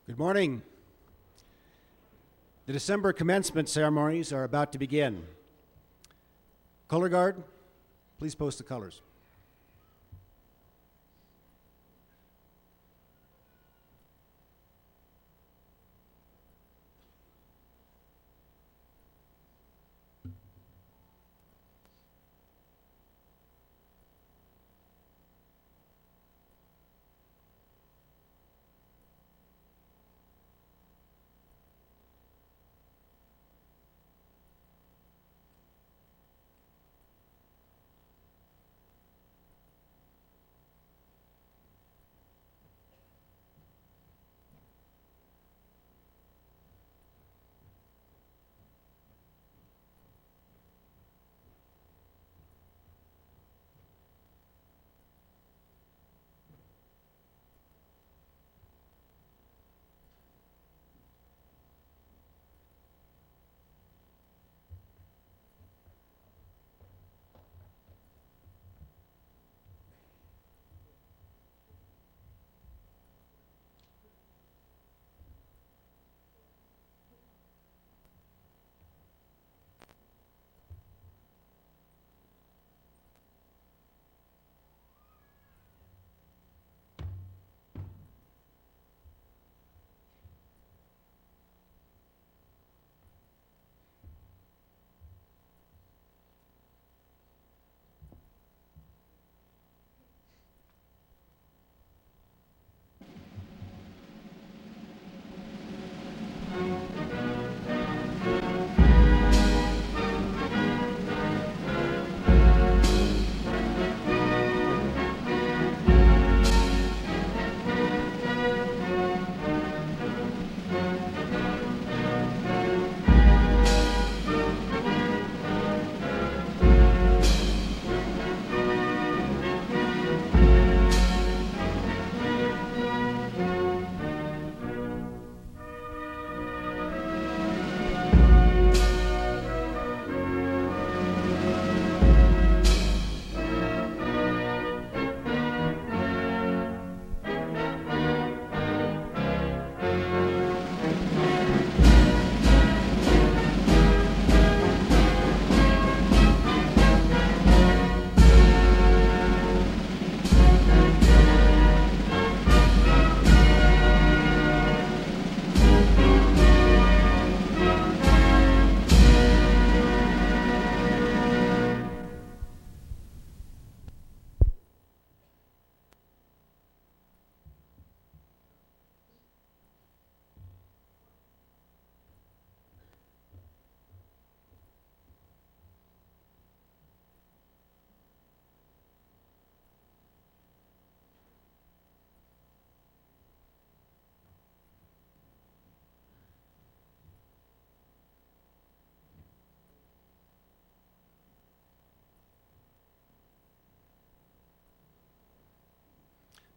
Good morning. The December commencement ceremonies are about to begin. Color Guard, please post the colors.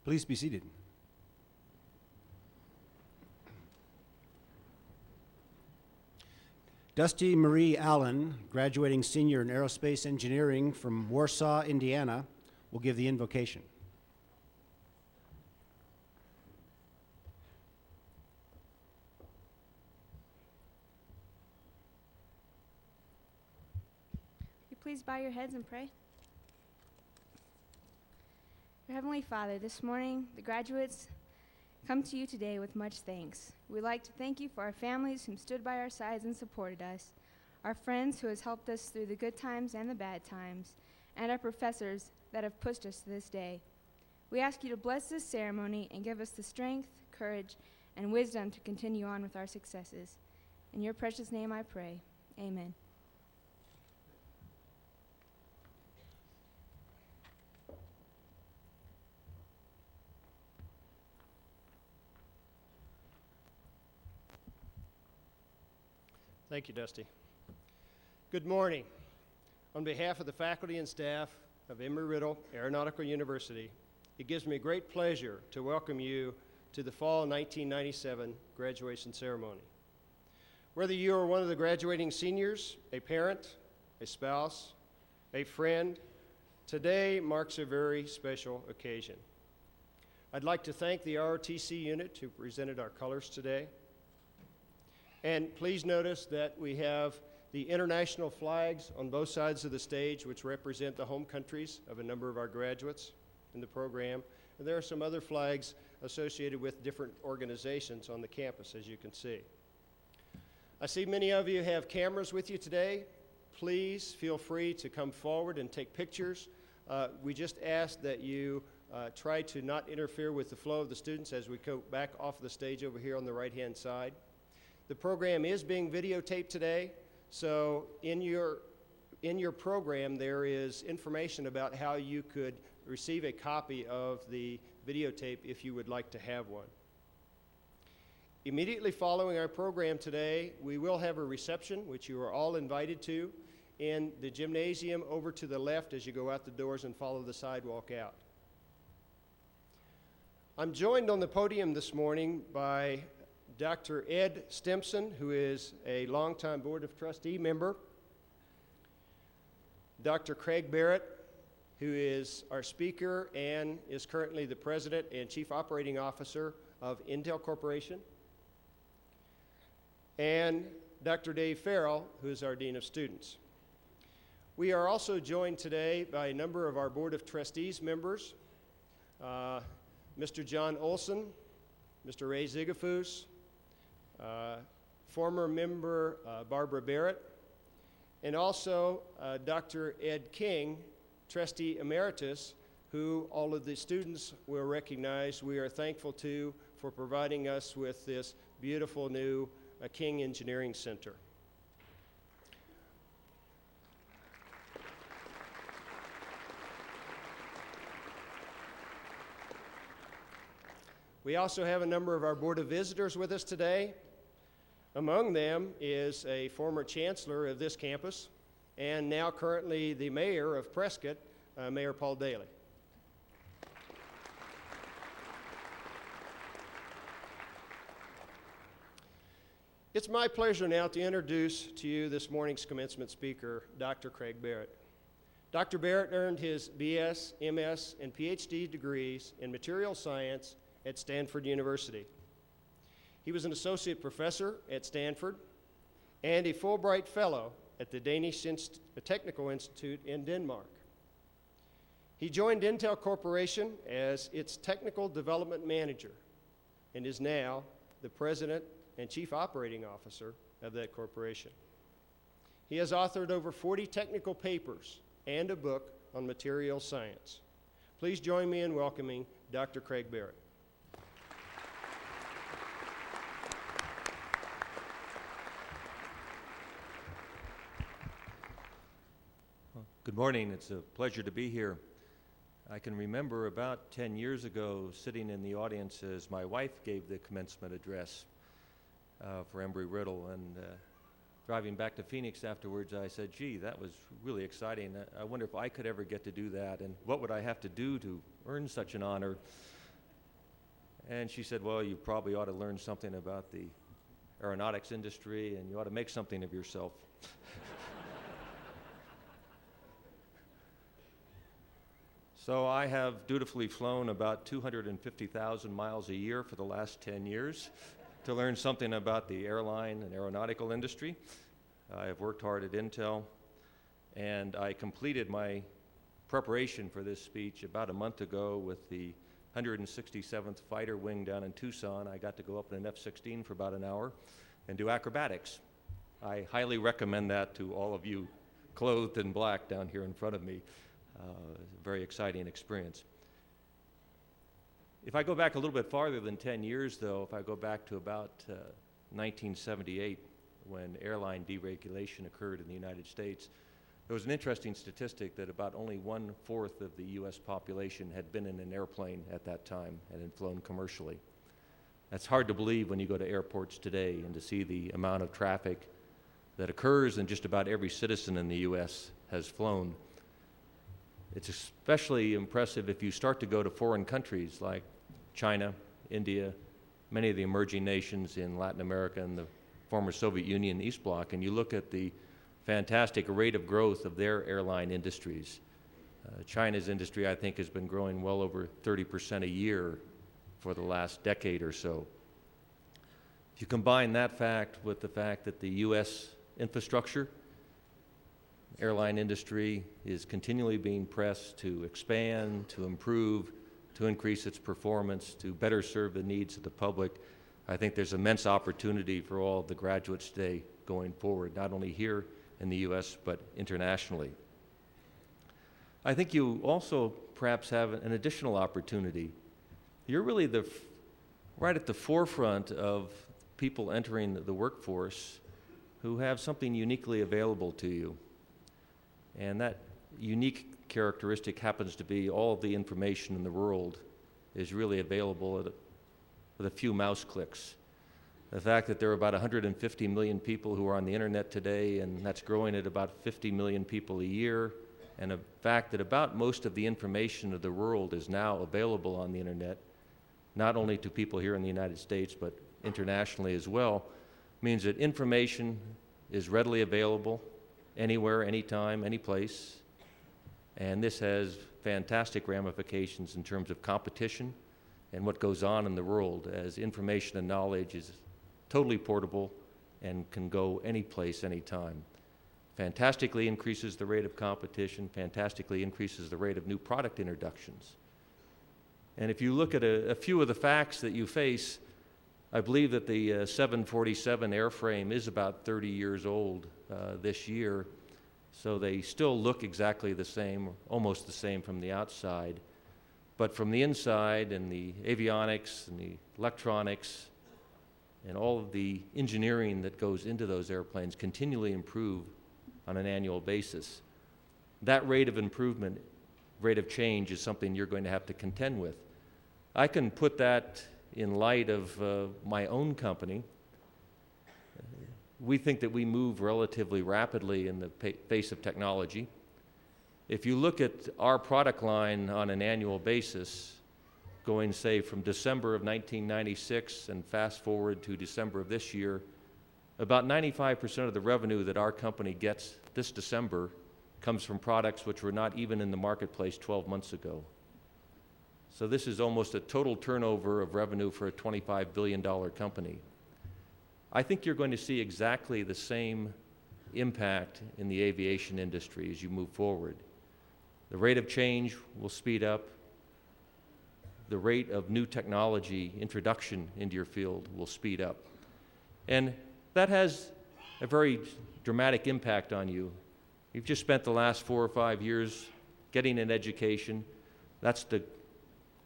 Please be seated. Dusty Marie Allen, graduating senior in aerospace engineering from Warsaw, Indiana, will give the invocation. Will you please bow your heads and pray? Our Heavenly Father, this morning, the graduates come to you today with much thanks. We'd like to thank you for our families who stood by our sides and supported us, our friends who has helped us through the good times and the bad times, and our professors that have pushed us to this day. We ask you to bless this ceremony and give us the strength, courage, and wisdom to continue on with our successes. In your precious name I pray. Amen. Thank you, Dusty. Good morning. On behalf of the faculty and staff of Embry-Riddle Aeronautical University, it gives me great pleasure to welcome you to the Fall 1997 graduation ceremony. Whether you are one of the graduating seniors, a parent, a spouse, a friend, today marks a very special occasion. I'd like to thank the ROTC unit who presented our colors today. And please notice that we have the international flags on both sides of the stage, which represent the home countries of a number of our graduates in the program. And there are some other flags associated with different organizations on the campus, as you can see. I see many of you have cameras with you today. Please feel free to come forward and take pictures. We just ask that you try to not interfere with the flow of the students as we go back off the stage over here on the right-hand side. The program is being videotaped today, so in your program there is information about how you could receive a copy of the videotape if you would like to have one. Immediately following our program today, we will have a reception, which you are all invited to, in the gymnasium over to the left as you go out the doors and follow the sidewalk out. I'm joined on the podium this morning by Dr. Ed Stimson, who is a longtime Board of Trustee member, Dr. Craig Barrett, who is our speaker and is currently the President and Chief Operating Officer of Intel Corporation, and Dr. Dave Farrell, who is our Dean of Students. We are also joined today by a number of our Board of Trustees members, Mr. John Olson, Mr. Ray Zigafus, former member Barbara Barrett, and also Dr. Ed King, Trustee Emeritus, who all of the students will recognize. We are thankful to for providing us with this beautiful new King Engineering Center. We also have a number of our Board of Visitors with us today. Among them is a former chancellor of this campus and now currently the mayor of Prescott, Mayor Paul Daly. It's my pleasure now to introduce to you this morning's commencement speaker, Dr. Craig Barrett. Dr. Barrett earned his BS, MS, and PhD degrees in material science at Stanford University. He was an associate professor at Stanford and a Fulbright Fellow at the Danish Technical Institute in Denmark. He joined Intel Corporation as its Technical Development Manager and is now the President and Chief Operating Officer of that corporation. He has authored over 40 technical papers and a book on material science. Please join me in welcoming Dr. Craig Barrett. Good morning. It's a pleasure to be here. I can remember about 10 years ago sitting in the audience as my wife gave the commencement address for Embry-Riddle, and driving back to Phoenix afterwards, I said, gee, that was really exciting. I wonder if I could ever get to do that, and what would I have to do to earn such an honor? And she said, well, you probably ought to learn something about the aeronautics industry, and you ought to make something of yourself. So I have dutifully flown about 250,000 miles a year for the last 10 years to learn something about the airline and aeronautical industry. I have worked hard at Intel, and I completed my preparation for this speech about a month ago with the 167th Fighter Wing down in Tucson. I got to go up in an F-16 for about an hour and do acrobatics. I highly recommend that to all of you clothed in black down here in front of me. A very exciting experience. If I go back a little bit farther than 10 years, though, if I go back to about 1978, when airline deregulation occurred in the United States, there was an interesting statistic that about only 1/4 of the U.S. population had been in an airplane at that time and had flown commercially. That's hard to believe when you go to airports today and to see the amount of traffic that occurs, and just about every citizen in the U.S. has flown. It's especially impressive if you start to go to foreign countries like China, India, many of the emerging nations in Latin America and the former Soviet Union East Bloc, and you look at the fantastic rate of growth of their airline industries. China's industry, I think, has been growing well over 30% a year for the last decade or so. If you combine that fact with the fact that the U.S. infrastructure, airline industry is continually being pressed to expand, to improve, to increase its performance, to better serve the needs of the public, I think there's immense opportunity for all of the graduates today going forward, not only here in the U.S., but internationally. I think you also perhaps have an additional opportunity. You're really right at the forefront of people entering the workforce who have something uniquely available to you. And that unique characteristic happens to be all of the information in the world is really available with a few mouse clicks. The fact that there are about 150 million people who are on the internet today, and that's growing at about 50 million people a year, and the fact that about most of the information of the world is now available on the internet, not only to people here in the United States, but internationally as well, means that information is readily available anywhere, anytime, any place. And this has fantastic ramifications in terms of competition and what goes on in the world, as information and knowledge is totally portable and can go any place, anytime. Fantastically increases the rate of competition, fantastically increases the rate of new product introductions. And if you look at a few of the facts that you face, I believe that the 747 airframe is about 30 years old this year, so they still look exactly the same, almost the same from the outside. But from the inside, and the avionics and the electronics and all of the engineering that goes into those airplanes continually improve on an annual basis. That rate of improvement, rate of change, is something you're going to have to contend with. I can put that in light of my own company. We think that we move relatively rapidly in the face of technology. If you look at our product line on an annual basis, going, say, from December of 1996 and fast forward to December of this year, about 95% of the revenue that our company gets this December comes from products which were not even in the marketplace 12 months ago. So this is almost a total turnover of revenue for a $25 billion company. I think you're going to see exactly the same impact in the aviation industry as you move forward. The rate of change will speed up. The rate of new technology introduction into your field will speed up. And that has a very dramatic impact on you. You've just spent the last 4 or 5 years getting an education. That's the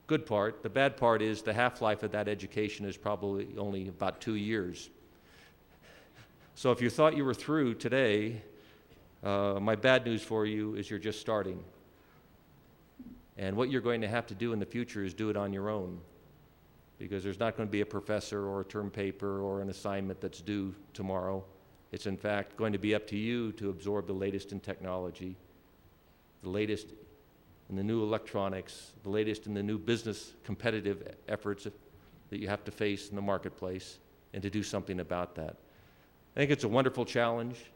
good part. The bad part is the half-life of that education is probably only about 2 years. So if you thought you were through today, my bad news for you is you're just starting. And what you're going to have to do in the future is do it on your own, because there's not going to be a professor or a term paper or an assignment that's due tomorrow. It's in fact going to be up to you to absorb the latest in technology, the latest in the new electronics, the latest in the new business competitive efforts that you have to face in the marketplace, and to do something about that. I think it's a wonderful challenge.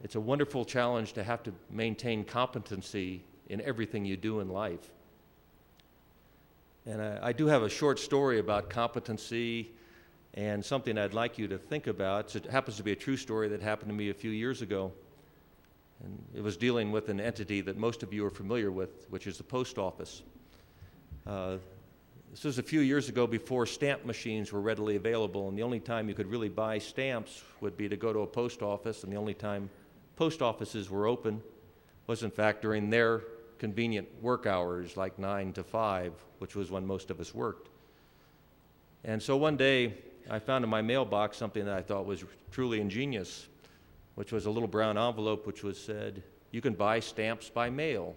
It's a wonderful challenge to have to maintain competency in everything you do in life. And I do have a short story about competency and something I'd like you to think about. It happens to be a true story that happened to me a few years ago. And it was dealing with an entity that most of you are familiar with, which is the post office. This was a few years ago before stamp machines were readily available, and the only time you could really buy stamps would be to go to a post office, and the only time post offices were open was in fact during their convenient work hours, like 9 to 5, which was when most of us worked. And so one day I found in my mailbox something that I thought was truly ingenious, which was a little brown envelope which was said, "You can buy stamps by mail.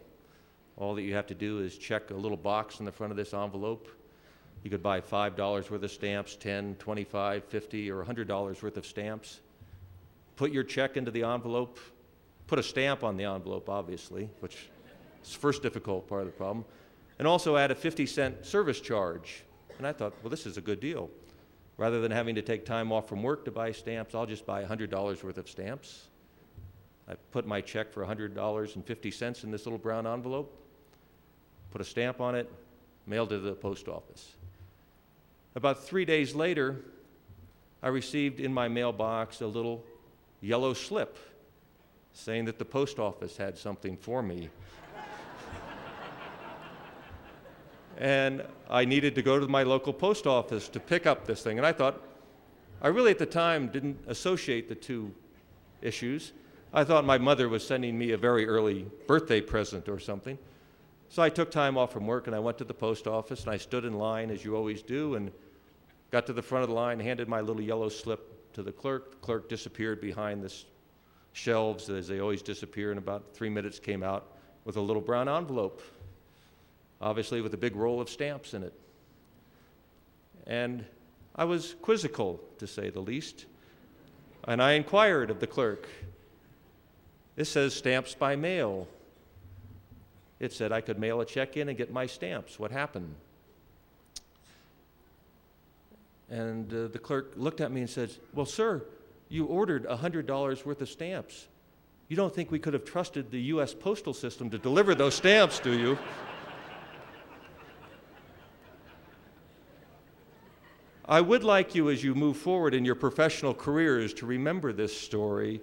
All that you have to do is check a little box in the front of this envelope. You could buy $5 worth of stamps, $10, $25, $50, or $100 worth of stamps. Put your check into the envelope, put a stamp on the envelope, obviously, which is the first difficult part of the problem, and also add a 50-cent service charge." And I thought, well, this is a good deal. Rather than having to take time off from work to buy stamps, I'll just buy $100 worth of stamps. I put my check for $100.50 in this little brown envelope, put a stamp on it, mailed it to the post office. About 3 days later, I received in my mailbox a little yellow slip saying that the post office had something for me. And I needed to go to my local post office to pick up this thing. And I thought, I really at the time didn't associate the two issues. I thought my mother was sending me a very early birthday present or something. So I took time off from work and I went to the post office and I stood in line as you always do and got to the front of the line, handed my little yellow slip to the clerk. The clerk disappeared behind the shelves as they always disappear, and about 3 minutes came out with a little brown envelope, obviously with a big roll of stamps in it. And I was quizzical, to say the least, and I inquired of the clerk, "This says stamps by mail." It said I could mail a check in and get my stamps. What happened? And the clerk looked at me and said, "Well, sir, you ordered $100 worth of stamps. You don't think we could have trusted the U.S. postal system to deliver those stamps, do you?" I would like you, as you move forward in your professional careers, to remember this story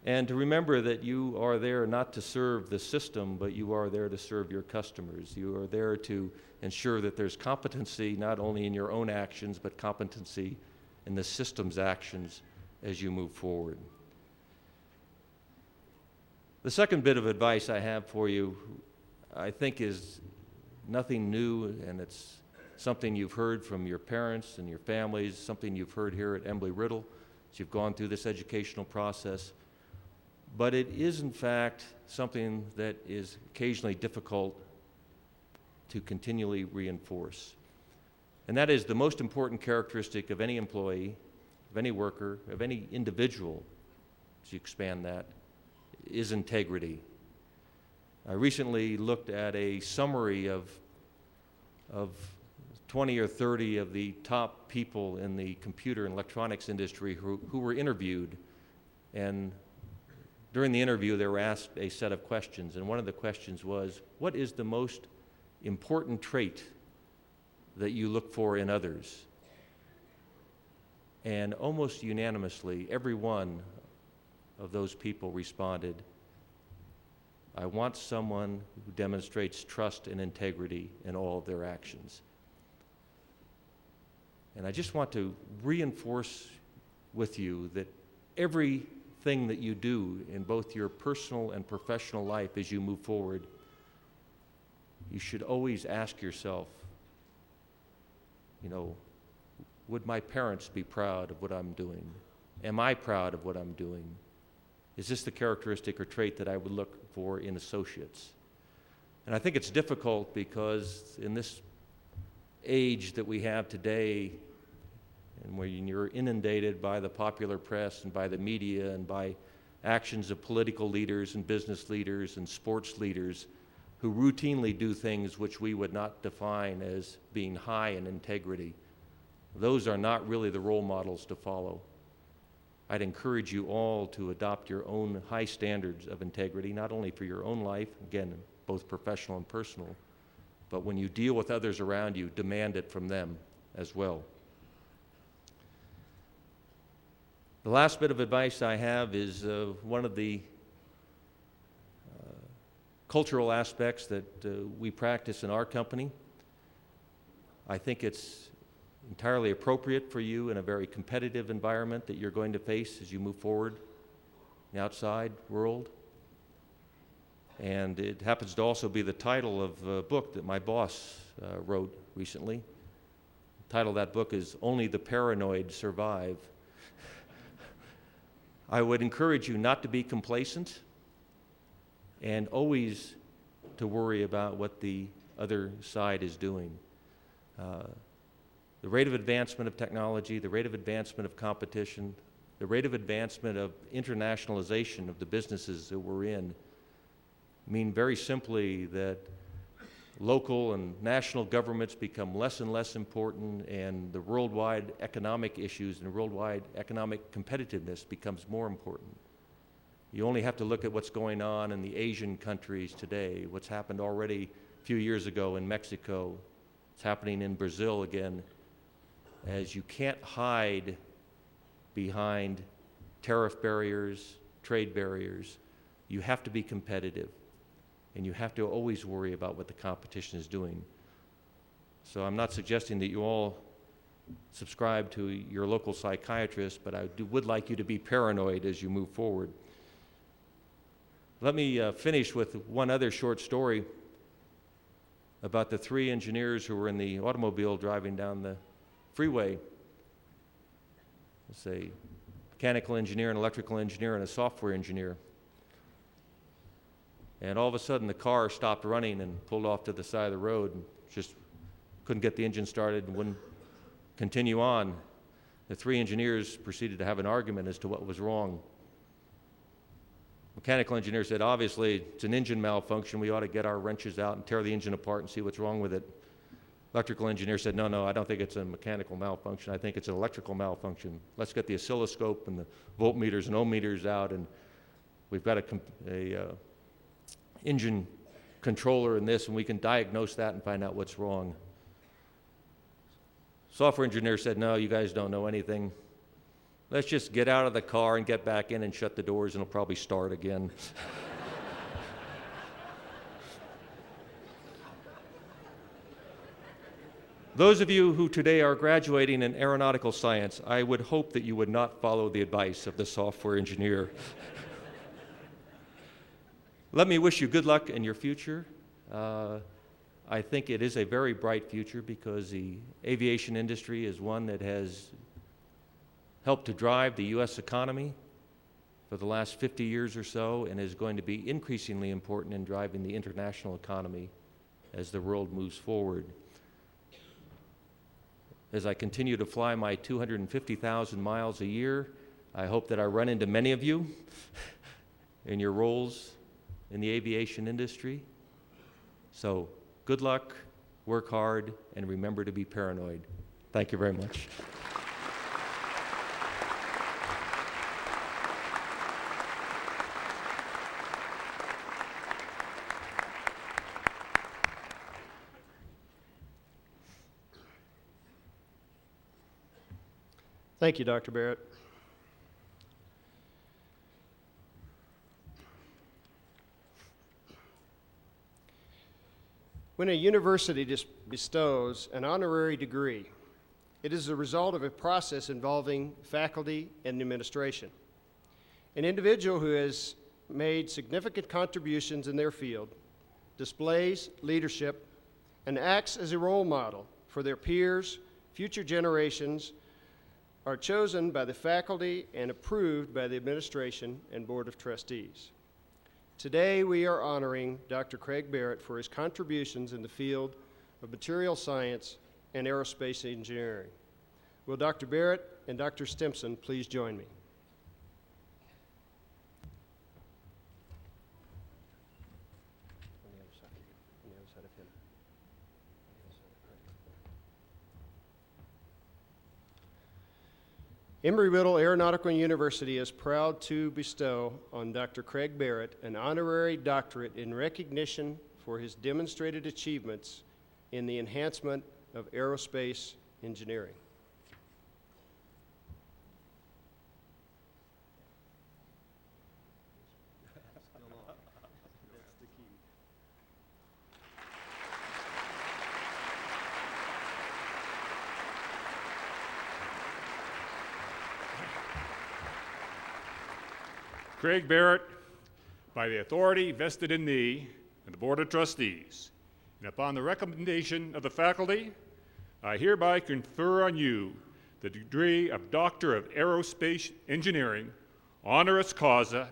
and to remember that you are there not to serve the system, but you are there to serve your customers. You are there to ensure that there's competency not only in your own actions, but competency in the system's actions as you move forward. The second bit of advice I have for you, I think, is nothing new, and it's something you've heard from your parents and your families, something you've heard here at Embly-Riddle as you've gone through this educational process. But it is, in fact, something that is occasionally difficult to continually reinforce. And that is the most important characteristic of any employee, of any worker, of any individual, as you expand that, is integrity. I recently looked at a summary of 20 or 30 of the top people in the computer and electronics industry who were interviewed. And during the interview, they were asked a set of questions. And one of the questions was, what is the most important trait that you look for in others? And almost unanimously, every one of those people responded, I want someone who demonstrates trust and integrity in all of their actions. And I just want to reinforce with you that everything that you do in both your personal and professional life as you move forward, you should always ask yourself, would my parents be proud of what I'm doing? Am I proud of what I'm doing? Is this the characteristic or trait that I would look for in associates? And I think it's difficult because in this age that we have today, and when you're inundated by the popular press and by the media and by actions of political leaders and business leaders and sports leaders who routinely do things which we would not define as being high in integrity, those are not really the role models to follow. I'd encourage you all to adopt your own high standards of integrity, not only for your own life, again, both professional and personal, but when you deal with others around you, demand it from them as well. The last bit of advice I have is one of the cultural aspects that we practice in our company. I think it's entirely appropriate for you in a very competitive environment that you're going to face as you move forward in the outside world. And it happens to also be the title of a book that my boss wrote recently. The title of that book is Only the Paranoid Survive. I would encourage you not to be complacent and always to worry about what the other side is doing. The rate of advancement of technology, the rate of advancement of competition, the rate of advancement of internationalization of the businesses that we're in mean very simply that local and national governments become less and less important, and the worldwide economic issues and worldwide economic competitiveness becomes more important. You only have to look at what's going on in the Asian countries today, what's happened already a few years ago in Mexico, it's happening in Brazil again as you can't hide behind tariff barriers, trade barriers. You have to be competitive, and you have to always worry about what the competition is doing. So I'm not suggesting that you all subscribe to your local psychiatrist, but I would like you to be paranoid as you move forward. Let me finish with one other short story about the three engineers who were in the automobile driving down the freeway. It's a mechanical engineer, an electrical engineer, and a software engineer. And all of a sudden the car stopped running and pulled off to the side of the road and just couldn't get the engine started and wouldn't continue on. The three engineers proceeded to have an argument as to what was wrong. Mechanical engineer said, obviously, it's an engine malfunction. We ought to get our wrenches out and tear the engine apart and see what's wrong with it. Electrical engineer said, no, I don't think it's a mechanical malfunction. I think it's an electrical malfunction. Let's get the oscilloscope and the voltmeters and ohmmeters out, and we've got a engine controller in this, and we can diagnose that and find out what's wrong. Software engineer said, no, you guys don't know anything. Let's just get out of the car and get back in and shut the doors, and it'll probably start again. Those of you who today are graduating in aeronautical science, I would hope that you would not follow the advice of the software engineer. Let me wish you good luck in your future. I think it is a very bright future because the aviation industry is one that has helped to drive the U.S. economy for the last 50 years or so and is going to be increasingly important in driving the international economy as the world moves forward. As I continue to fly my 250,000 miles a year, I hope that I run into many of you in your roles in the aviation industry. So good luck, work hard, and remember to be paranoid. Thank you very much. Thank you, Dr. Barrett. When a university bestows an honorary degree, it is the result of a process involving faculty and administration. An individual who has made significant contributions in their field displays leadership and acts as a role model for their peers, future generations, are chosen by the faculty and approved by the administration and Board of Trustees. Today, we are honoring Dr. Craig Barrett for his contributions in the field of material science and aerospace engineering. Will Dr. Barrett and Dr. Stimson please join me? Embry-Riddle Aeronautical University is proud to bestow on Dr. Craig Barrett an honorary doctorate in recognition for his demonstrated achievements in the enhancement of aerospace engineering. Craig Barrett, by the authority vested in me and the Board of Trustees, and upon the recommendation of the faculty, I hereby confer on you the degree of Doctor of Aerospace Engineering, honoris causa,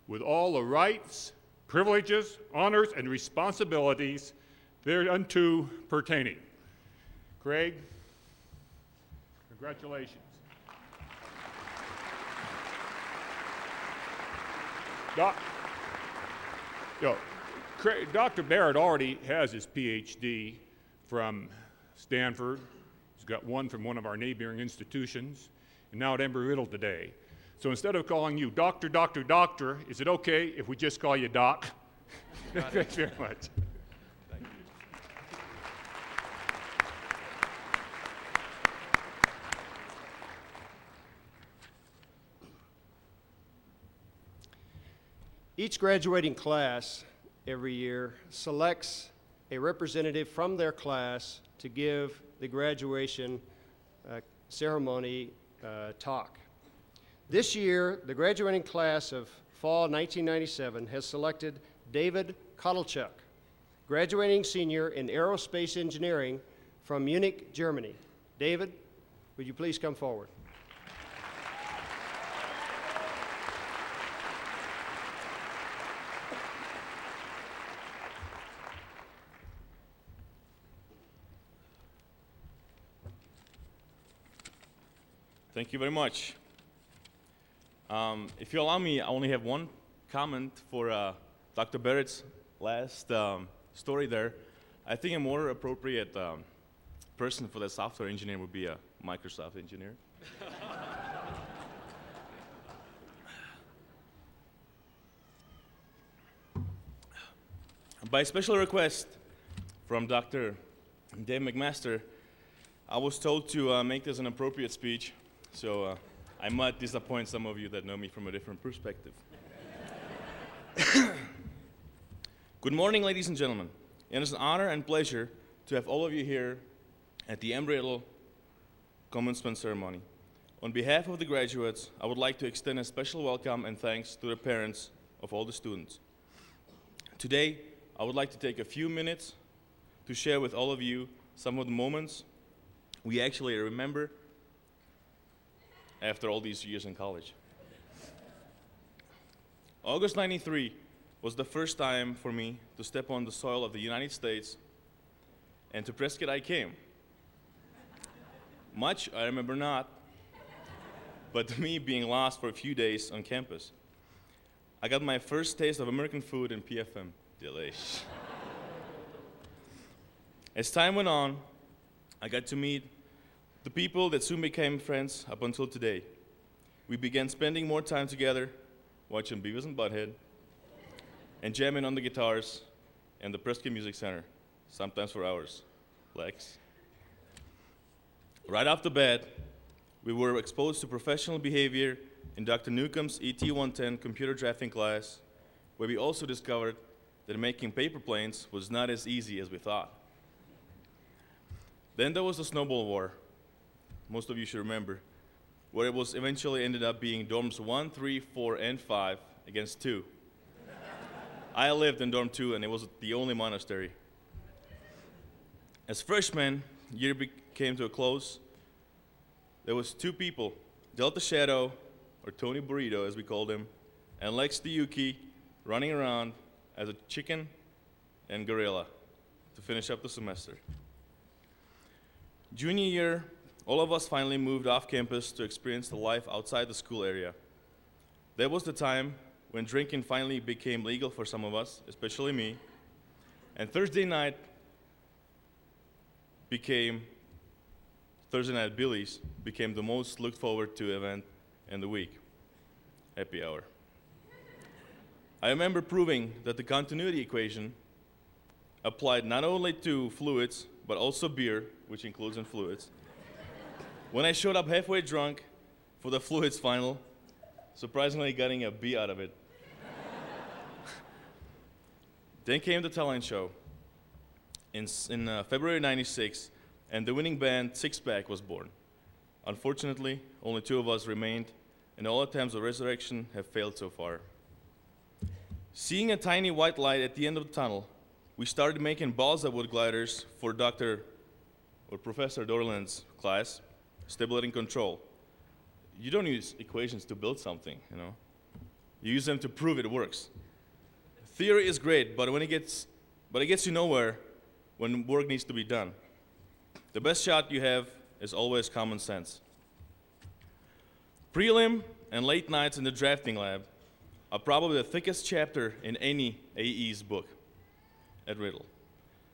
with all the rights, privileges, honors, and responsibilities thereunto pertaining. Craig, congratulations. Dr. Barrett already has his PhD from Stanford. He's got one from one of our neighboring institutions, and now at Embry-Riddle today. So instead of calling you Doctor, is it okay if we just call you Doc? Thanks very much. Thank you. Each graduating class every year selects a representative from their class to give the graduation ceremony talk. This year, the graduating class of fall 1997 has selected David Kotelchuk, graduating senior in aerospace engineering from Munich, Germany. David, would you please come forward? Thank you very much. If you allow me, I only have one comment for Dr. Barrett's last story there. I think a more appropriate person for the software engineer would be a Microsoft engineer. By special request from Dr. Dave McMaster, I was told to make this an appropriate speech, so I might disappoint some of you that know me from a different perspective. Good morning, ladies and gentlemen. It is an honor and pleasure to have all of you here at the Embry-Riddle commencement ceremony. On behalf of the graduates, I would like to extend a special welcome and thanks to the parents of all the students. Today, I would like to take a few minutes to share with all of you some of the moments we actually remember after all these years in college. August 93 was the first time for me to step on the soil of the United States, and to Prescott I came. Much I remember not, but me being lost for a few days on campus. I got my first taste of American food in PFM. Delish. As time went on, I got to meet the people that soon became friends up until today. We began spending more time together, watching Beavis and Butthead, and jamming on the guitars in the Prescott Music Center, sometimes for hours. Lex. Right off the bat, we were exposed to professional behavior in Dr. Newcomb's ET-110 computer drafting class, where we also discovered that making paper planes was not as easy as we thought. Then there was the snowball war, most of you should remember, where it was eventually ended up being dorms 1, 3, 4, and 5 against 2. I lived in dorm 2, and it was the only monastery. As freshmen, year came to a close. There was 2 people, Delta Shadow, or Tony Burrito as we called him, and Lex the Yuki, running around as a chicken and gorilla to finish up the semester. Junior year, all of us finally moved off campus to experience the life outside the school area. That was the time when drinking finally became legal for some of us, especially me, and Thursday night at Billy's became the most looked forward to event in the week, happy hour. I remember proving that the continuity equation applied not only to fluids, but also beer, which includes in fluids. When I showed up halfway drunk for the fluids final, surprisingly getting a B out of it. Then came the talent show in February '96, and the winning band Six Pack was born. Unfortunately, only 2 of us remained, and all attempts of resurrection have failed so far. Seeing a tiny white light at the end of the tunnel, we started making balsa wood gliders for Professor Dorland's class, stability and control. You don't use equations to build something, you know. You use them to prove it works. Theory is great, but it gets you nowhere when work needs to be done. The best shot you have is always common sense. Prelim and late nights in the drafting lab are probably the thickest chapter in any AE's book at Riddle.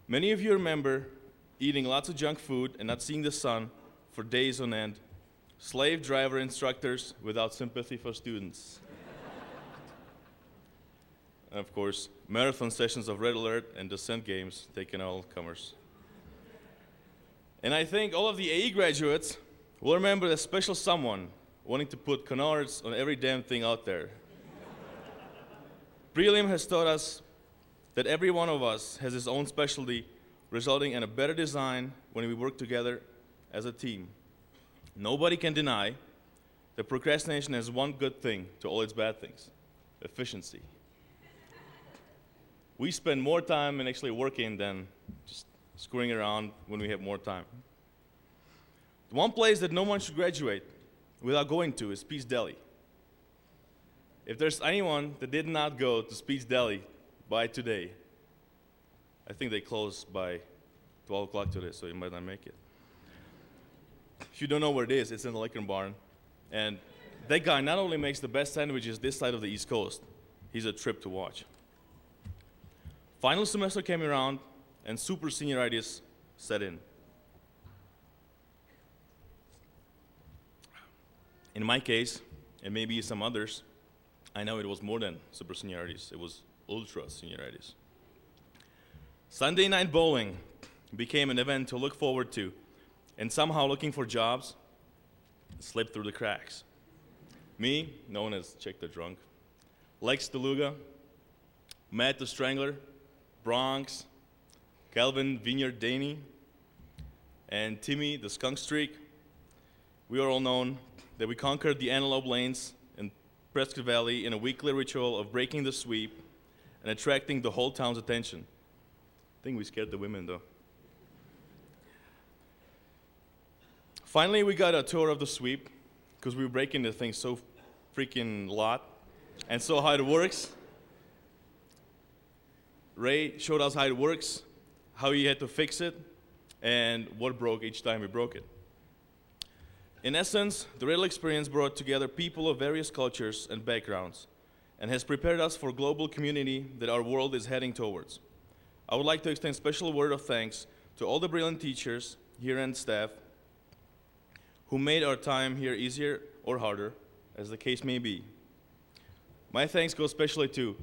Many of you remember eating lots of junk food and not seeing the sun for days on end. Slave driver instructors without sympathy for students. And of course, marathon sessions of Red Alert and Descent games taking all comers. And I think all of the AE graduates will remember a special someone wanting to put canards on every damn thing out there. Prelim has taught us that every one of us has his own specialty, resulting in a better design when we work together as a team. Nobody can deny that procrastination has one good thing to all its bad things: efficiency. We spend more time in actually working than just screwing around when we have more time. The one place that no one should graduate without going to is Pete's Deli. If there's anyone that did not go to Pete's Deli by today, I think they close by 12 o'clock today, so you might not make it. If you don't know where it is, it's in the liquor barn. And that guy not only makes the best sandwiches this side of the East Coast, he's a trip to watch. Final semester came around, and super senioritis set in. In my case, and maybe some others, I know it was more than super senioritis, it was ultra senioritis. Sunday night bowling became an event to look forward to, and somehow looking for jobs slipped through the cracks. Me, known as Chick the Drunk, Lex DeLuga, Matt the Strangler, Bronx, Calvin Vineyard Daney, and Timmy the Skunk Streak. We are all known that we conquered the Antelope Lanes in Prescott Valley in a weekly ritual of breaking the sweep and attracting the whole town's attention. I think we scared the women, though. Finally, we got a tour of the sweep because we were breaking the thing so freaking lot and saw how it works. Ray showed us how it works, how he had to fix it, and what broke each time we broke it. In essence, the Riddle experience brought together people of various cultures and backgrounds and has prepared us for global community that our world is heading towards. I would like to extend a special word of thanks to all the brilliant teachers here and staff who made our time here easier or harder, as the case may be. My thanks go especially to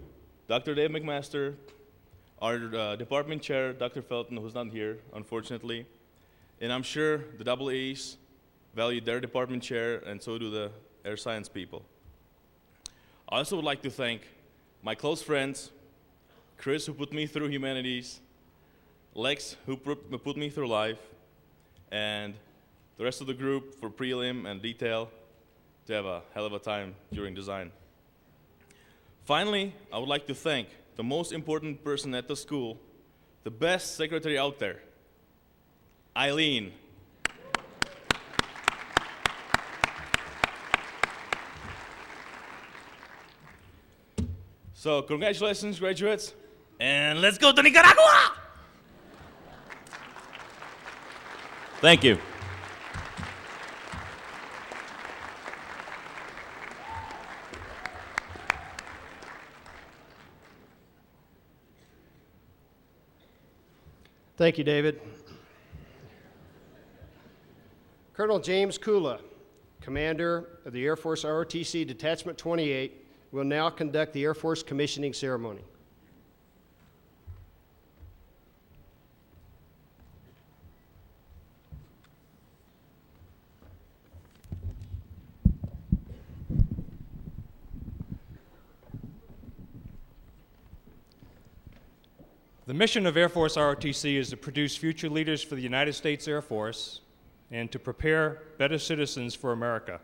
Dr. Dave McMaster, our department chair, Dr. Felton, who's not here, unfortunately, and I'm sure the double A's value their department chair, and so do the air science people. I also would like to thank my close friends, Chris, who put me through humanities, Lex, who put me through life, and the rest of the group for prelim and detail to have a hell of a time during design. Finally, I would like to thank the most important person at the school, the best secretary out there, Eileen. So, congratulations, graduates, and let's go to Nicaragua! Thank you. Thank you, David. Colonel James Kula, Commander of the Air Force ROTC Detachment 28, will now conduct the Air Force commissioning ceremony. The mission of Air Force ROTC is to produce future leaders for the United States Air Force and to prepare better citizens for America.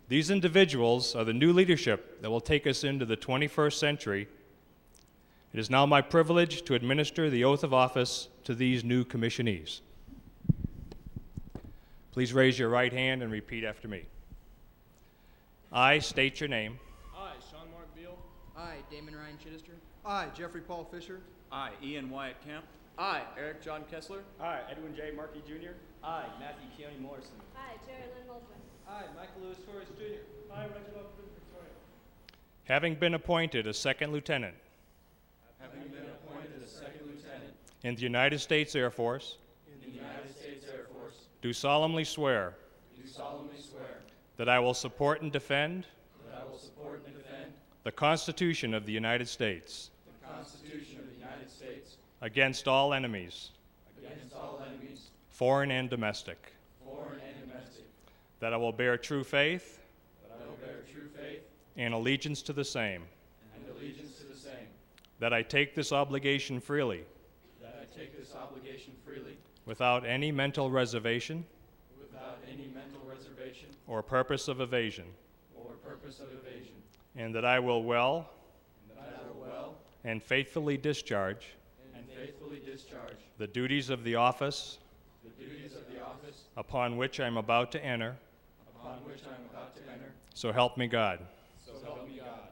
These individuals are the new leadership that will take us into the 21st century. It is now my privilege to administer the oath of office to these new commissionees. Please raise your right hand and repeat after me. I state your name. I, Sean Mark Beal. I, Damon Ryan Chittister. I, Jeffrey Paul Fisher. I, Ian Wyatt Camp. I, Eric John Kessler. I, Edwin J. Markey Jr. I, Matthew Keone Morrison. I, Jerry Lynn Moulton. I, Michael Lewis Torres Jr. I, Reginald Victoria. Having been appointed a second lieutenant in the United States Air Force, do solemnly swear that I will support and defend the Constitution of the United States against all enemies, foreign and domestic, that I will bear true faith and allegiance to the same, that I take this obligation freely, that I take this obligation freely, without any mental reservation without any mental reservation or purpose of evasion, or purpose of evasion, and that I will well and that I will well and faithfully discharge and faithfully discharge the duties of the office the duties of the office upon which I am about to enter, upon which I am about to enter, so help me God. so help me God.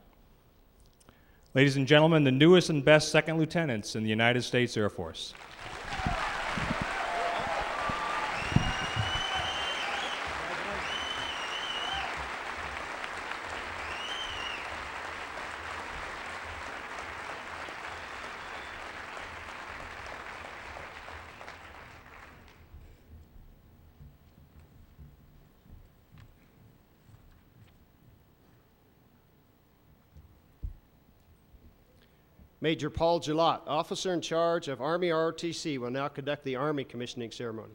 Ladies and gentlemen, the newest and best second lieutenants in the United States Air Force. Major Paul Gillot, officer in charge of Army ROTC, will now conduct the Army commissioning ceremony.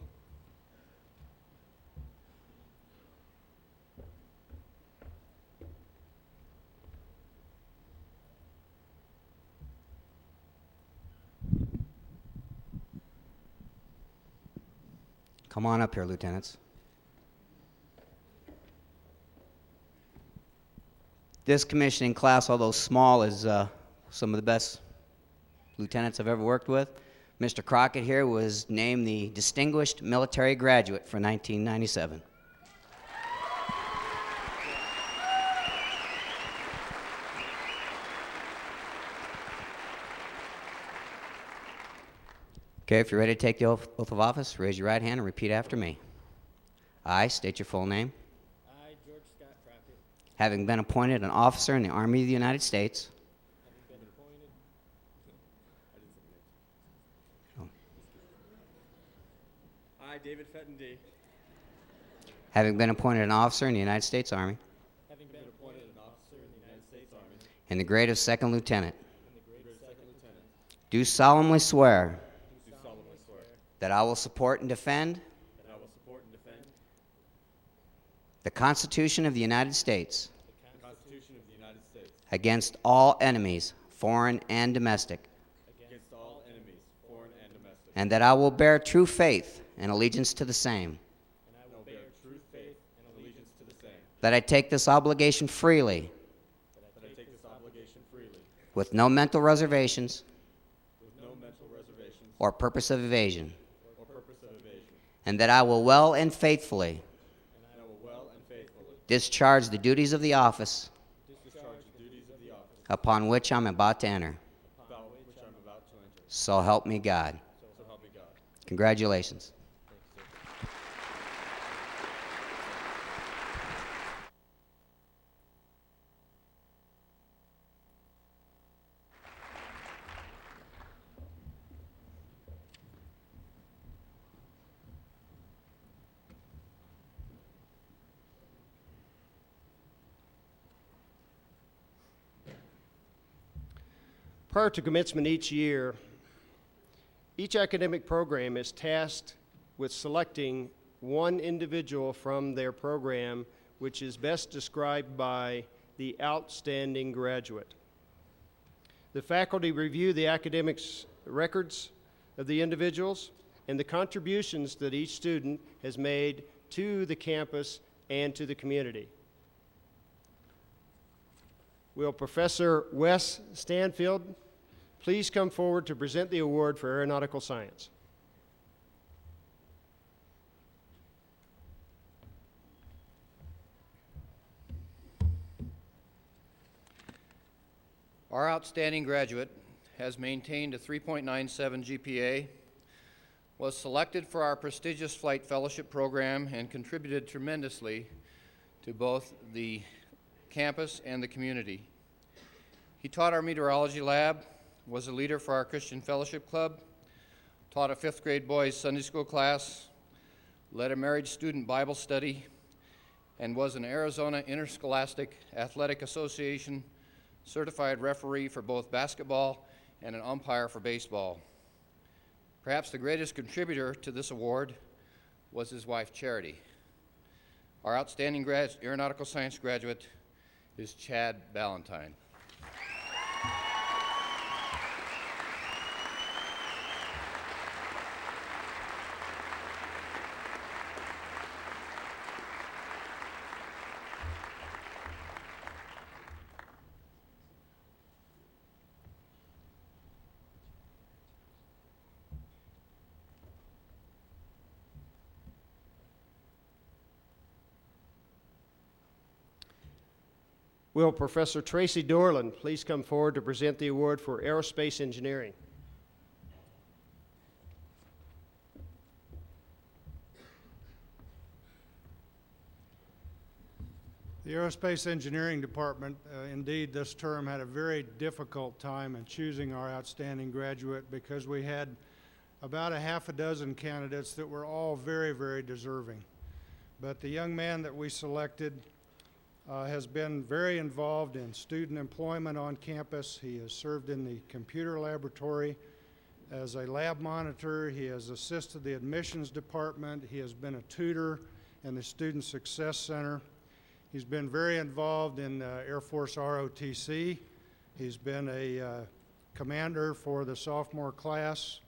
Come on up here, lieutenants. This commissioning class, although small, is some of the best lieutenants I've ever worked with. Mr. Crockett here was named the Distinguished Military Graduate for 1997. Okay, if you're ready to take the oath of office, raise your right hand and repeat after me. I state your full name. I, George Scott Crockett, Having been appointed an officer in the Army of the United States, having been appointed, I, David Fenton D, having been appointed an officer in the United States Army, having been appointed an officer in the United States Army, in the grade of second lieutenant, in the grade of second lieutenant, do solemnly swear do solemnly swear that I will support and defend that I will support and defend the Constitution of the United States the Constitution of the United States against all enemies, foreign and domestic, against all enemies, foreign and domestic, and that I will bear true faith and allegiance to the same, and I will bear true faith and allegiance to the same, that I take this obligation freely, that I take this obligation freely, with no mental reservations with no mental reservations or purpose of evasion, or purpose of evasion, and that I will well and faithfully and I will well and faithfully discharge the duties of the office discharge the duties of the office upon which I'm about to enter. about which I'm about to enter. So help me God. So help me God. Congratulations. Prior to commencement each year, each academic program is tasked with selecting one individual from their program which is best described by the outstanding graduate. The faculty review the academics records of the individuals and the contributions that each student has made to the campus and to the community. Will Professor Wes Stanfield please come forward to present the award for aeronautical science? Our outstanding graduate has maintained a 3.97 GPA, was selected for our prestigious flight fellowship program, and contributed tremendously to both the campus and the community. He taught our meteorology lab, was a leader for our Christian Fellowship Club, taught a 5th grade boys Sunday school class, led a married student Bible study, and was an Arizona Interscholastic Athletic Association certified referee for both basketball and an umpire for baseball. Perhaps the greatest contributor to this award was his wife, Charity. Our outstanding aeronautical science graduate is Chad Ballantyne. Will Professor Tracy Dorland please come forward to present the award for aerospace engineering? The Aerospace Engineering Department, indeed, this term had a very difficult time in choosing our outstanding graduate because we had about a half a dozen candidates that were all very, very deserving. But the young man that we selected has been very involved in student employment on campus. He has served in the computer laboratory as a lab monitor. He has assisted the admissions department. He has been a tutor in the Student Success Center. He's been very involved in Air Force ROTC. He's been a commander for the sophomore class.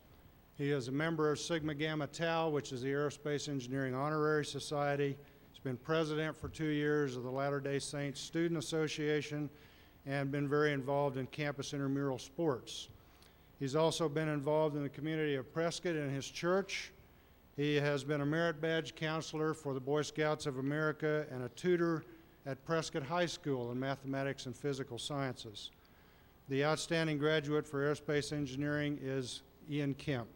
He is a member of Sigma Gamma Tau, which is the Aerospace Engineering Honorary Society. He's been president for 2 years of the Latter-day Saints Student Association and been very involved in campus intramural sports. He's also been involved in the community of Prescott and his church. He has been a merit badge counselor for the Boy Scouts of America and a tutor at Prescott High School in mathematics and physical sciences. The outstanding graduate for aerospace engineering is Ian Kemp.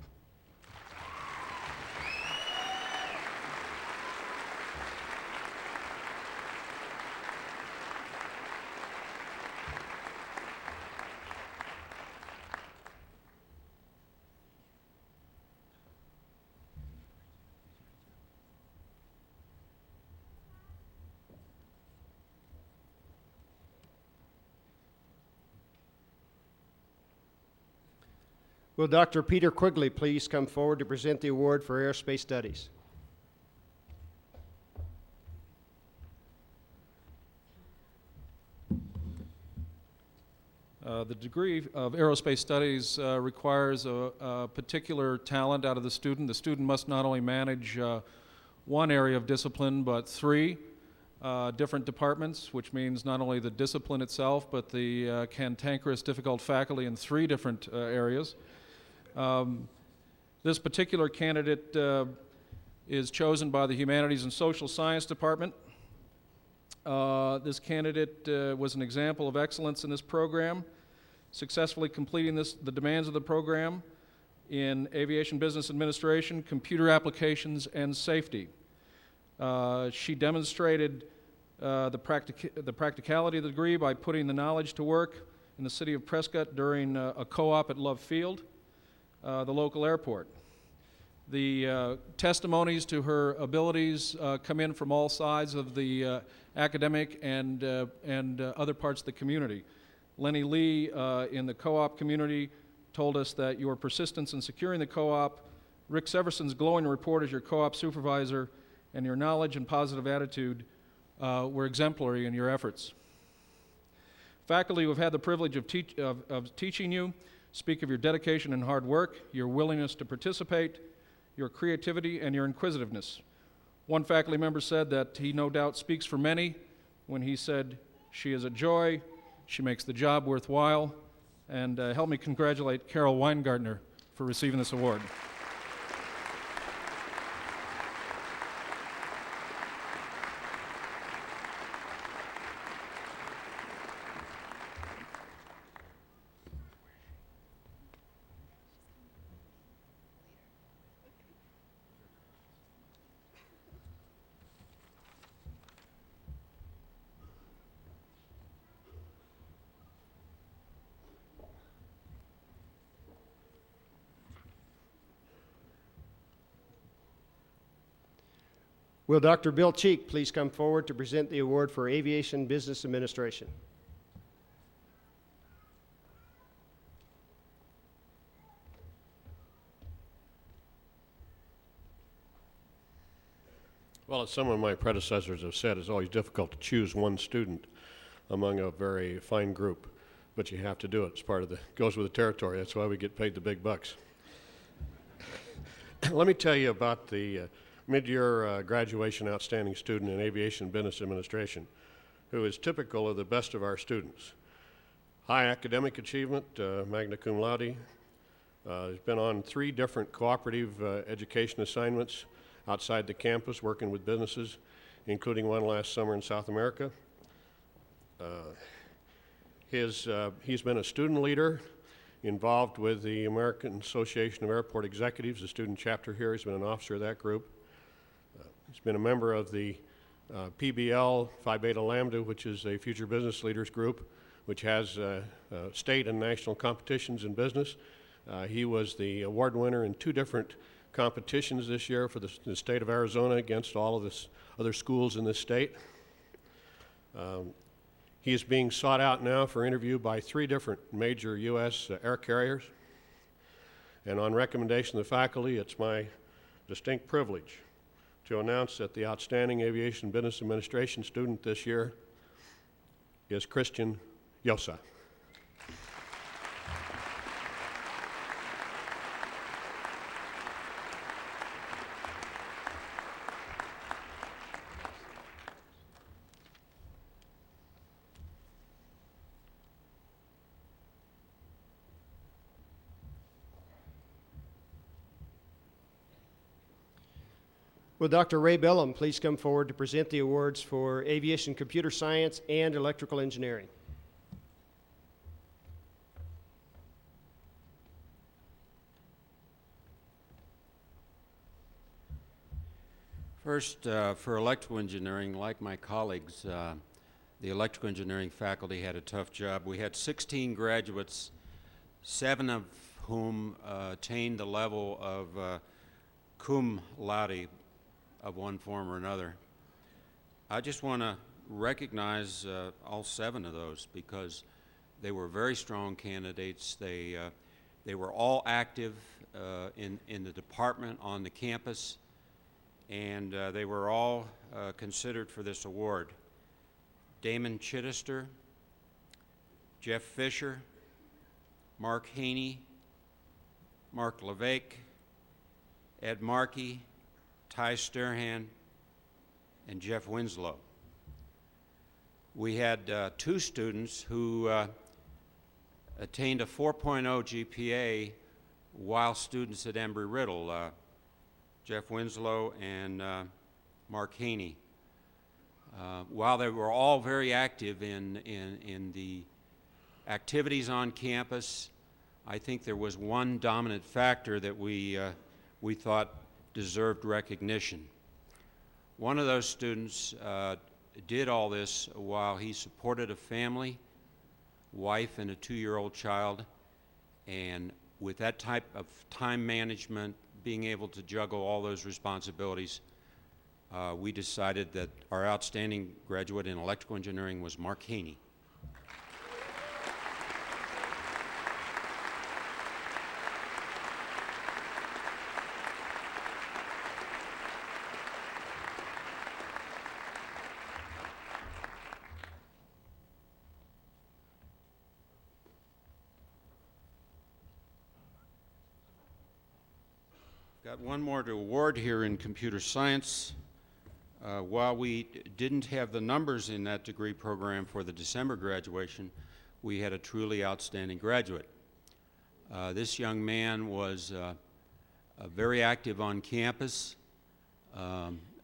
Will Dr. Peter Quigley please come forward to present the award for aerospace studies? The degree of aerospace studies requires a particular talent out of the student. The student must not only manage one area of discipline, but 3 different departments, which means not only the discipline itself, but the cantankerous, difficult faculty in 3 different areas. This particular candidate is chosen by the Humanities and Social Science Department. This candidate was an example of excellence in this program, successfully completing the demands of the program in aviation business administration, computer applications, and safety. She demonstrated the practicality of the degree by putting the knowledge to work in the city of Prescott during a co-op at Love Field, the local airport. The testimonies to her abilities come in from all sides of the academic and other parts of the community. Lenny Lee in the co-op community told us that your persistence in securing the co-op, Rick Severson's glowing report as your co-op supervisor, and your knowledge and positive attitude were exemplary in your efforts. Faculty who have had the privilege of teaching you speak of your dedication and hard work, your willingness to participate, your creativity, and your inquisitiveness. One faculty member said that he no doubt speaks for many when he said, "She is a joy, she makes the job worthwhile," and help me congratulate Carol Weingartner for receiving this award. Will Dr. Bill Cheek please come forward to present the award for aviation business administration? Well, as some of my predecessors have said, it's always difficult to choose one student among a very fine group, but you have to do it. It's part of the, goes with the territory. That's why we get paid the big bucks. Let me tell you about the mid-year graduation outstanding student in aviation business administration, who is typical of the best of our students. High academic achievement, magna cum laude. He's been on 3 different cooperative education assignments outside the campus, working with businesses, including one last summer in South America. He's been a student leader involved with the American Association of Airport Executives, the student chapter here. He's been an officer of that group. He's been a member of the PBL Phi Beta Lambda, which is a future business leaders group, which has state and national competitions in business. He was the award winner in 2 different competitions this year for the state of Arizona against all of the other schools in this state. He is being sought out now for interview by 3 different major U.S. Air carriers. And on recommendation of the faculty, it's my distinct privilege to announce that the outstanding Aviation Business Administration student this year is Christian Yosa. Will Dr. Ray Bellum please come forward to present the awards for aviation computer science and electrical engineering? First, for electrical engineering, like my colleagues, the electrical engineering faculty had a tough job. We had 16 graduates, 7 of whom attained the level of cum laude of one form or another. I just want to recognize all 7 of those because they were very strong candidates. They were all active in the department, on the campus, and they were all considered for this award. Damon Chittister, Jeff Fisher, Mark Haney, Mark Levesque, Ed Markey, Ty Sturhan, and Jeff Winslow. We had 2 students who attained a 4.0 GPA while students at Embry-Riddle, Jeff Winslow and Mark Haney. While they were all very active in the activities on campus, I think there was one dominant factor that we thought deserved recognition. One of those students did all this while he supported a family, wife, and a 2-year-old child, and with that type of time management, being able to juggle all those responsibilities, we decided that our outstanding graduate in electrical engineering was Mark Haney. Got one more to award here in computer science. While we didn't have the numbers in that degree program for the December graduation, we had a truly outstanding graduate. This young man was very active on campus,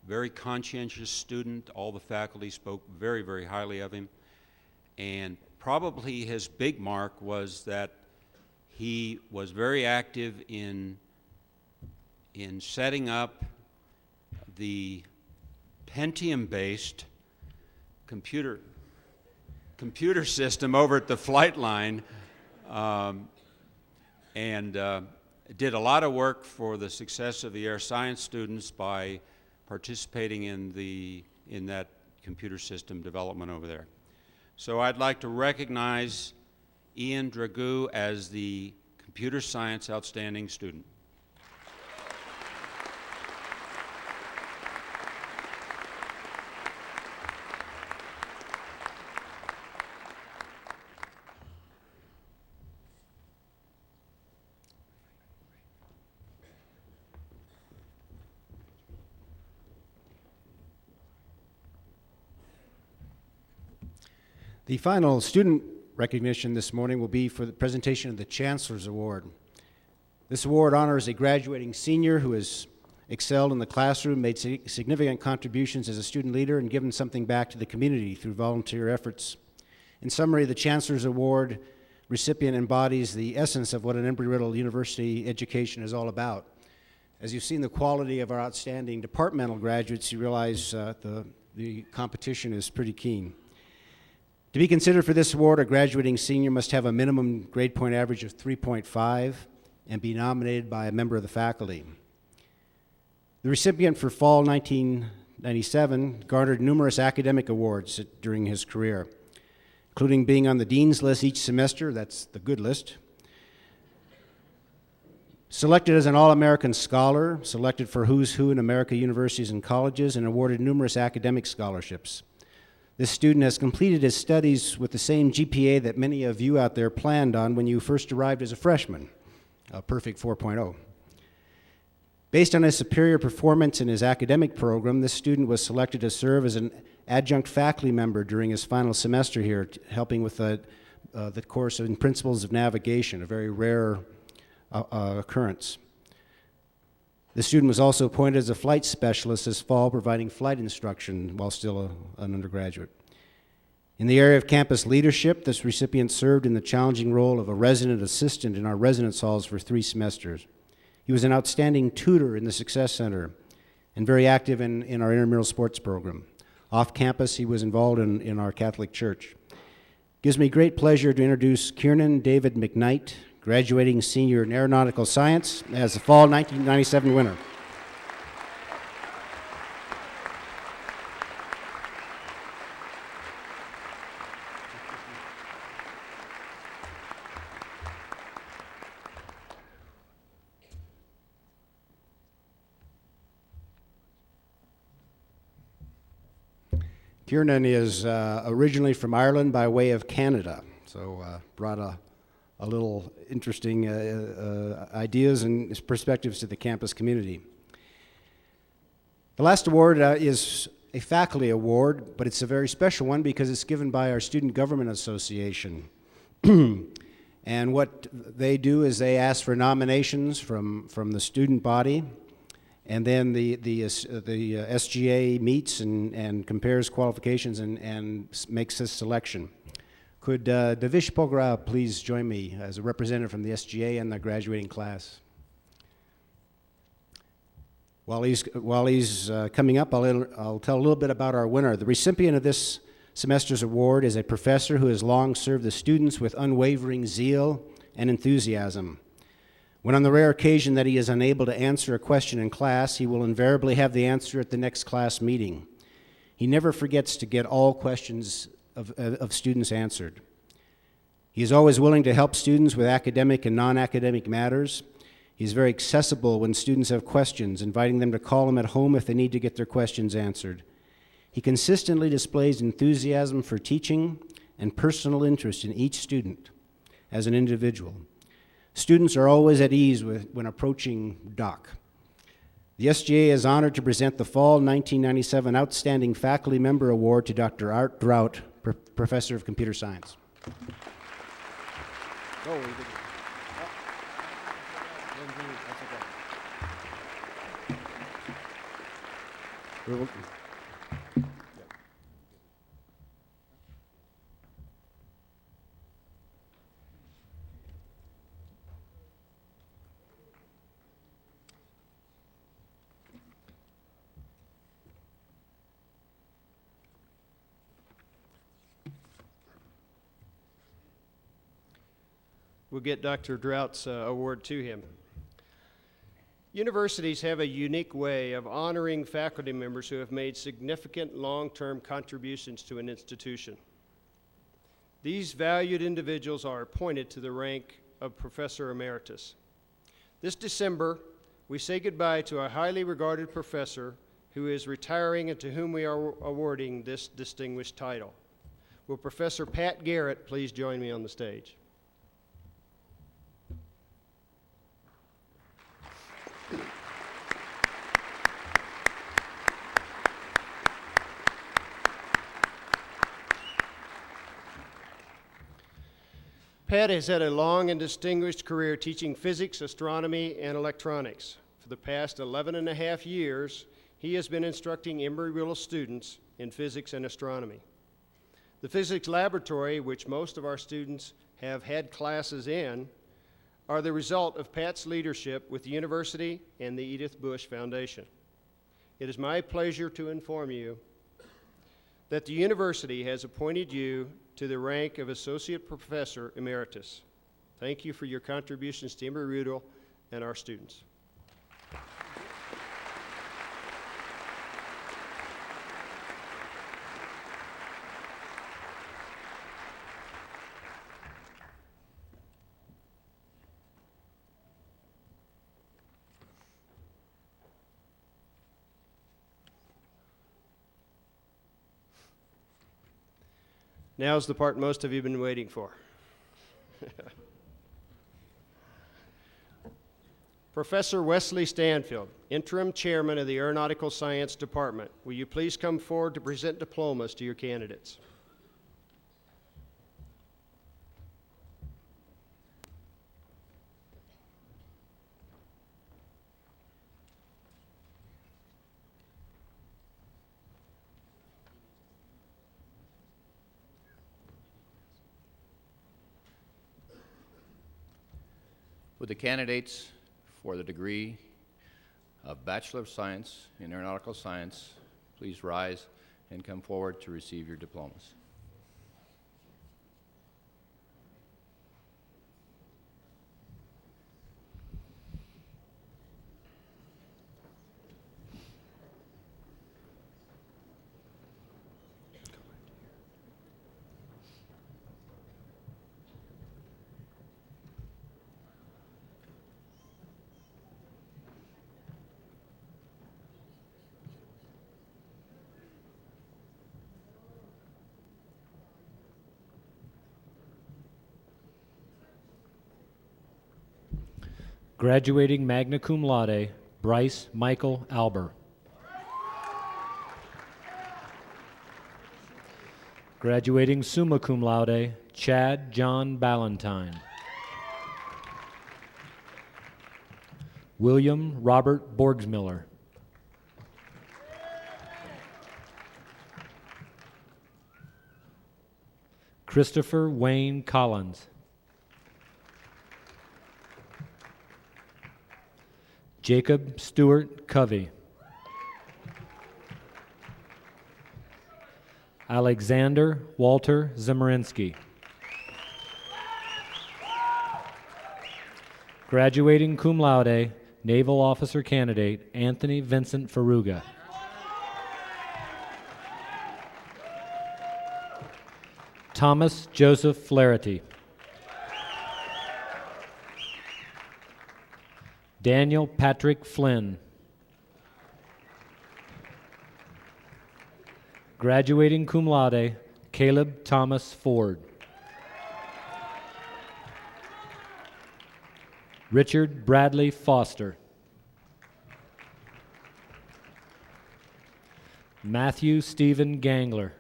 very conscientious student. All the faculty spoke very, very highly of him. And probably his big mark was that he was very active in setting up the Pentium-based computer system over at the flight line, and did a lot of work for the success of the air science students by participating in that computer system development over there. So I'd like to recognize Ian Dragoo as the computer science outstanding student. The final student recognition this morning will be for the presentation of the Chancellor's Award. This award honors a graduating senior who has excelled in the classroom, made significant contributions as a student leader, and given something back to the community through volunteer efforts. In summary, the Chancellor's Award recipient embodies the essence of what an Embry-Riddle University education is all about. As you've seen the quality of our outstanding departmental graduates, you realize the competition is pretty keen. To be considered for this award, a graduating senior must have a minimum grade point average of 3.5 and be nominated by a member of the faculty. The recipient for fall 1997 garnered numerous academic awards during his career, including being on the Dean's List each semester, that's the good list, selected as an All-American Scholar, selected for Who's Who in America universities and colleges, and awarded numerous academic scholarships. This student has completed his studies with the same GPA that many of you out there planned on when you first arrived as a freshman, a perfect 4.0. Based on his superior performance in his academic program, this student was selected to serve as an adjunct faculty member during his final semester here, helping with the course in Principles of Navigation, a very rare occurrence. The student was also appointed as a flight specialist this fall, providing flight instruction while still an undergraduate. In the area of campus leadership, this recipient served in the challenging role of a resident assistant in our residence halls for 3 semesters. He was an outstanding tutor in the Success Center and very active in our intramural sports program. Off campus, he was involved in our Catholic Church. It gives me great pleasure to introduce Kiernan David McKnight, graduating senior in aeronautical science, as the fall 1997 winner. Kiernan is originally from Ireland by way of Canada, so brought a little interesting ideas and perspectives to the campus community. The last award is a faculty award, but it's a very special one because it's given by our Student Government Association. And what they do is they ask for nominations from the student body, and then the SGA meets and compares qualifications and makes this selection. Could Devish Pogra please join me as a representative from the SGA and the graduating class? While he's coming up, I'll tell a little bit about our winner. The recipient of this semester's award is a professor who has long served the students with unwavering zeal and enthusiasm. When on the rare occasion that he is unable to answer a question in class, he will invariably have the answer at the next class meeting. He never forgets to get all questions of students answered. He is always willing to help students with academic and non-academic matters. He is very accessible when students have questions, inviting them to call him at home if they need to get their questions answered. He consistently displays enthusiasm for teaching and personal interest in each student as an individual. Students are always at ease when approaching Doc. The SGA is honored to present the Fall 1997 Outstanding Faculty Member Award to Dr. Art Drought, Professor of Computer Science. We'll get Dr. Drout's award to him. Universities have a unique way of honoring faculty members who have made significant long-term contributions to an institution. These valued individuals are appointed to the rank of Professor Emeritus. This December, we say goodbye to a highly regarded professor who is retiring and to whom we are awarding this distinguished title. Will Professor Pat Garrett please join me on the stage? Pat has had a long and distinguished career teaching physics, astronomy, and electronics. For the past 11 and a half years, he has been instructing Embry-Riddle students in physics and astronomy. The physics laboratory, which most of our students have had classes in, are the result of Pat's leadership with the university and the Edith Bush Foundation. It is my pleasure to inform you that the university has appointed you to the rank of Associate Professor Emeritus. Thank you for your contributions to Embry-Riddle and our students. Now's the part most of you have been waiting for. Professor Wesley Stanfield, Interim Chairman of the Aeronautical Science Department, will you please come forward to present diplomas to your candidates? Would the candidates for the degree of Bachelor of Science in Aeronautical Science please rise and come forward to receive your diplomas? Graduating magna cum laude, Bryce Michael Alber. Graduating summa cum laude, Chad John Ballantyne. William Robert Borgsmiller. Christopher Wayne Collins. Jacob Stewart Covey. Alexander Walter Zemerinsky. Graduating cum laude, Naval Officer Candidate Anthony Vincent Faruga. Thomas Joseph Flaherty. Daniel Patrick Flynn. Graduating cum laude, Caleb Thomas Ford. Richard Bradley Foster. Matthew Stephen Gangler.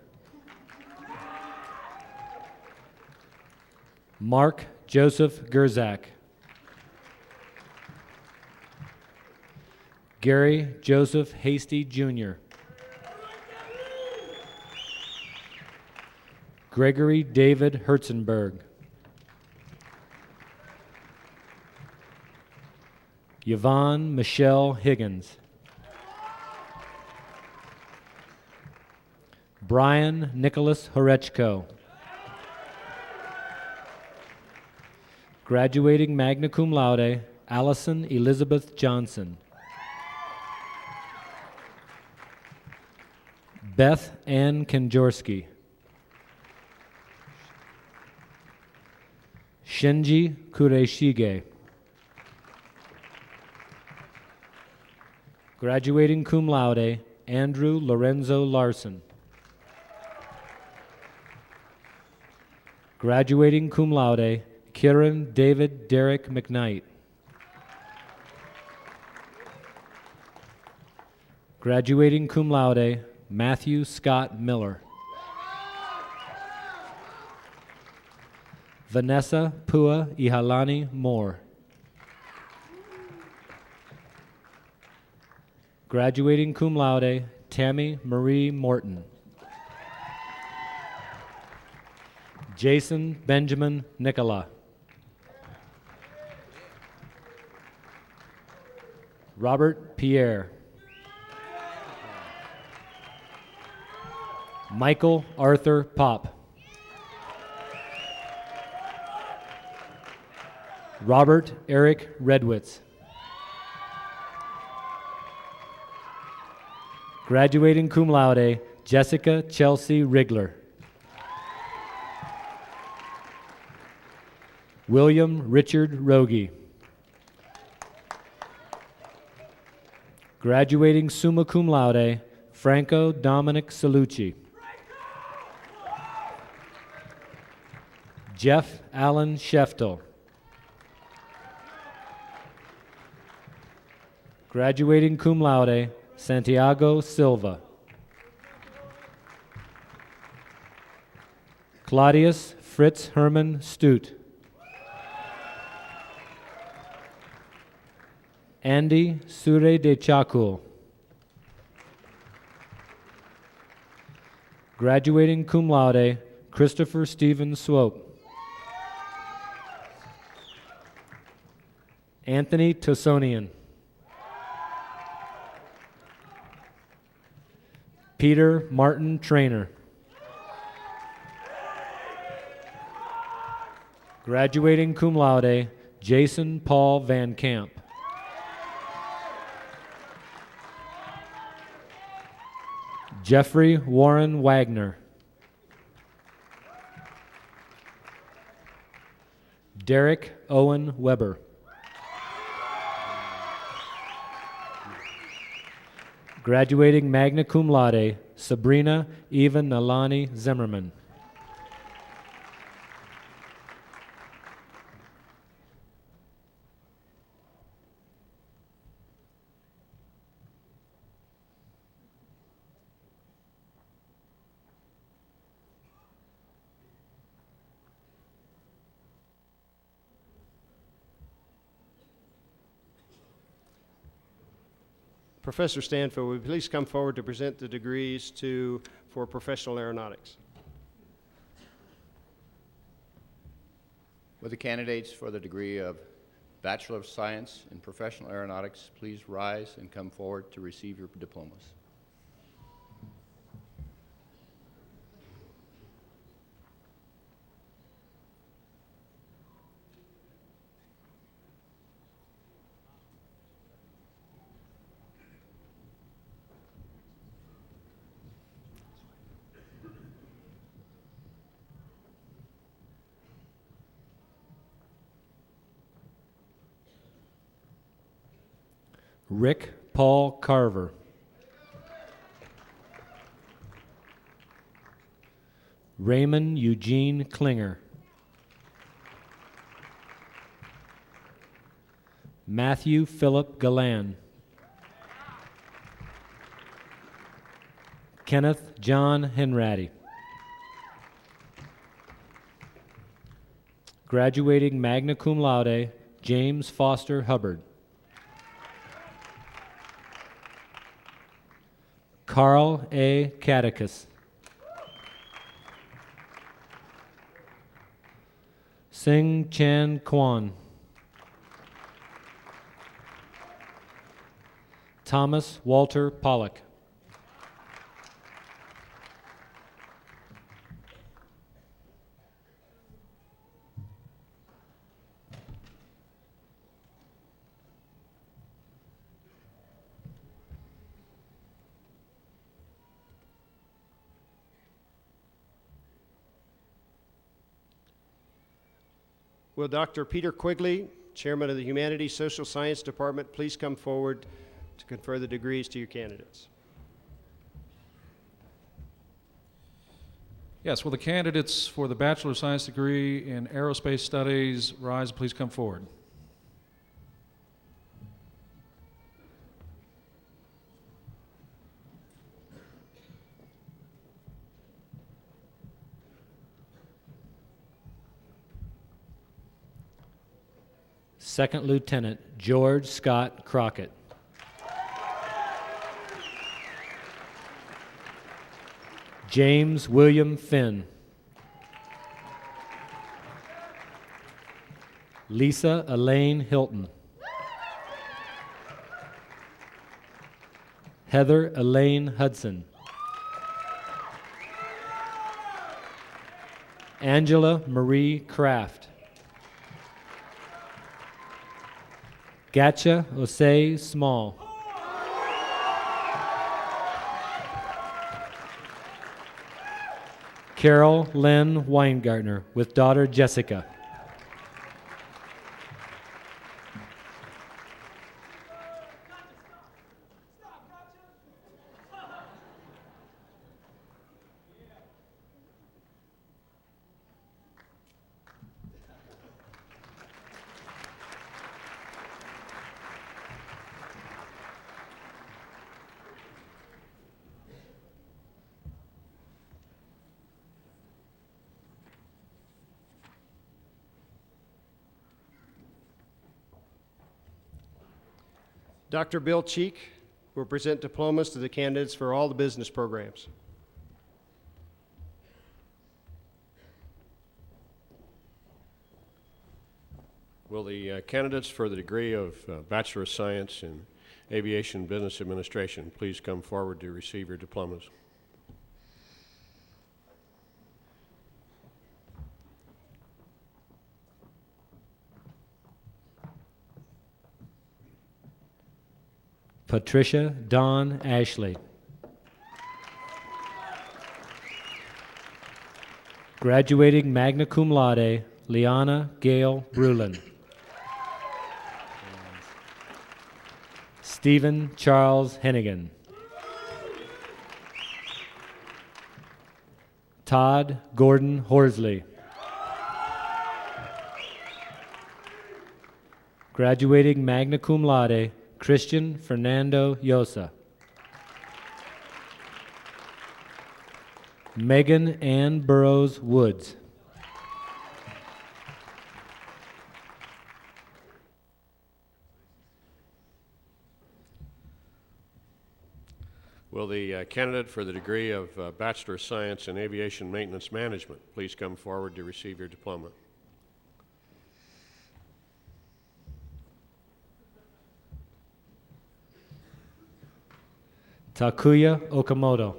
Mark Joseph Gerzak. Gary Joseph Hasty, Jr. Gregory David Herzenberg. Yvonne Michelle Higgins. Brian Nicholas Horechko. Graduating magna cum laude, Allison Elizabeth Johnson. Beth Ann Kanjorski. Shinji Kureshige. Graduating cum laude, Andrew Lorenzo Larson. Graduating cum laude, Kieran David Derek McKnight. Graduating cum laude, Matthew Scott Miller. Vanessa Pua Ihalani Moore. Graduating cum laude, Tammy Marie Morton. Jason Benjamin Nicola. Robert Pierre. Michael Arthur Pop. Robert Eric Redwitz. Graduating cum laude, Jessica Chelsea Rigler. William Richard Rogie. Graduating summa cum laude, Franco Dominic Salucci. Jeff Allen Sheftel. Graduating cum laude, Santiago Silva. Claudius Fritz Herman Stute. Andy Sure de Chacul. Graduating cum laude, Christopher Stephen Swope. Anthony Tussonian. Peter Martin Trainer. Graduating cum laude, Jason Paul Van Camp. Jeffrey Warren Wagner. Derek Owen Weber. Graduating magna cum laude, Sabrina Eva Nalani Zimmerman. Professor Stanfield, will you please come forward to present the degrees for professional aeronautics? Will the candidates for the degree of Bachelor of Science in Professional Aeronautics please rise and come forward to receive your diplomas? Rick Paul Carver. Raymond Eugene Klinger. Matthew Philip Galan. Kenneth John Henratty. Graduating magna cum laude, James Foster Hubbard. Carl A. Catechus. Sing Chan Kwan. Thomas Walter Pollock. Will Dr. Peter Quigley, Chairman of the Humanities Social Science Department, please come forward to confer the degrees to your candidates? Yes, will the candidates for the Bachelor of Science degree in Aerospace Studies rise, please come forward. Second Lieutenant George Scott Crockett. James William Finn. Lisa Elaine Hilton. Heather Elaine Hudson. Angela Marie Kraft. Gatcha Osei Small. Carol Lynn Weingartner with daughter Jessica. Dr. Bill Cheek will present diplomas to the candidates for all the business programs. Will the candidates for the degree of Bachelor of Science in Aviation Business Administration please come forward to receive your diplomas? Patricia Dawn Ashley. Graduating magna cum laude, Liana Gail Brulin. Stephen Charles Hennigan. Todd Gordon Horsley. Graduating magna cum laude, Christian Fernando Yosa. Megan Ann Burrows Woods. Will the candidate for the degree of Bachelor of Science in Aviation Maintenance Management please come forward to receive your diploma? Takuya Okamoto.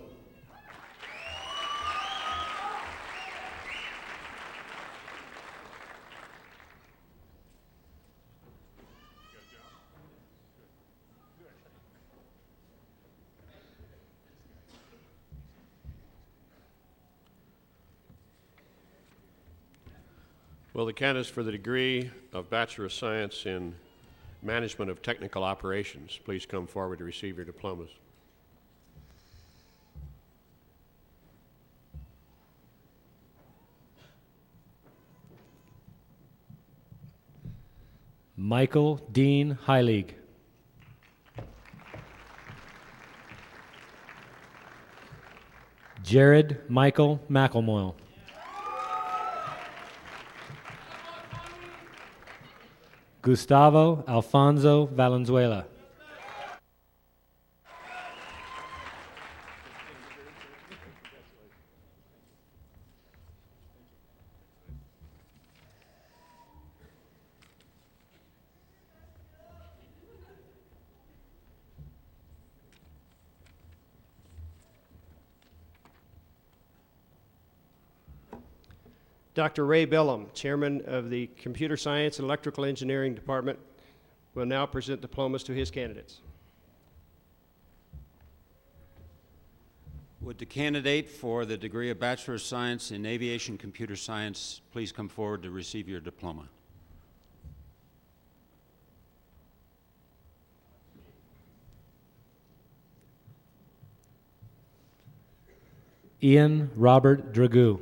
Will the candidates for the degree of Bachelor of Science in Management of Technical Operations please come forward to receive your diplomas? Michael Dean Heilig. Jared Michael McElmoyle. Gustavo Alfonso Valenzuela. Dr. Ray Bellum, Chairman of the Computer Science and Electrical Engineering Department, will now present diplomas to his candidates. Would the candidate for the degree of Bachelor of Science in Aviation Computer Science please come forward to receive your diploma? Ian Robert Dragoo.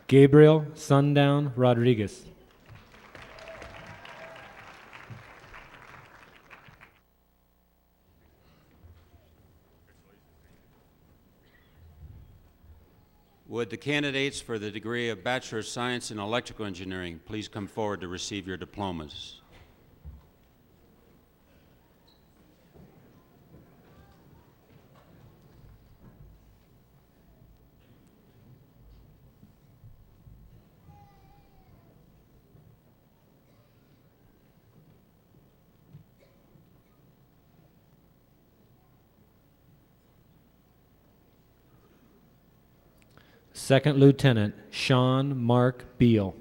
Gabriel Sundown Rodriguez. Would the candidates for the degree of Bachelor of Science in Electrical Engineering please come forward to receive your diplomas? Second Lieutenant Sean Mark Beal.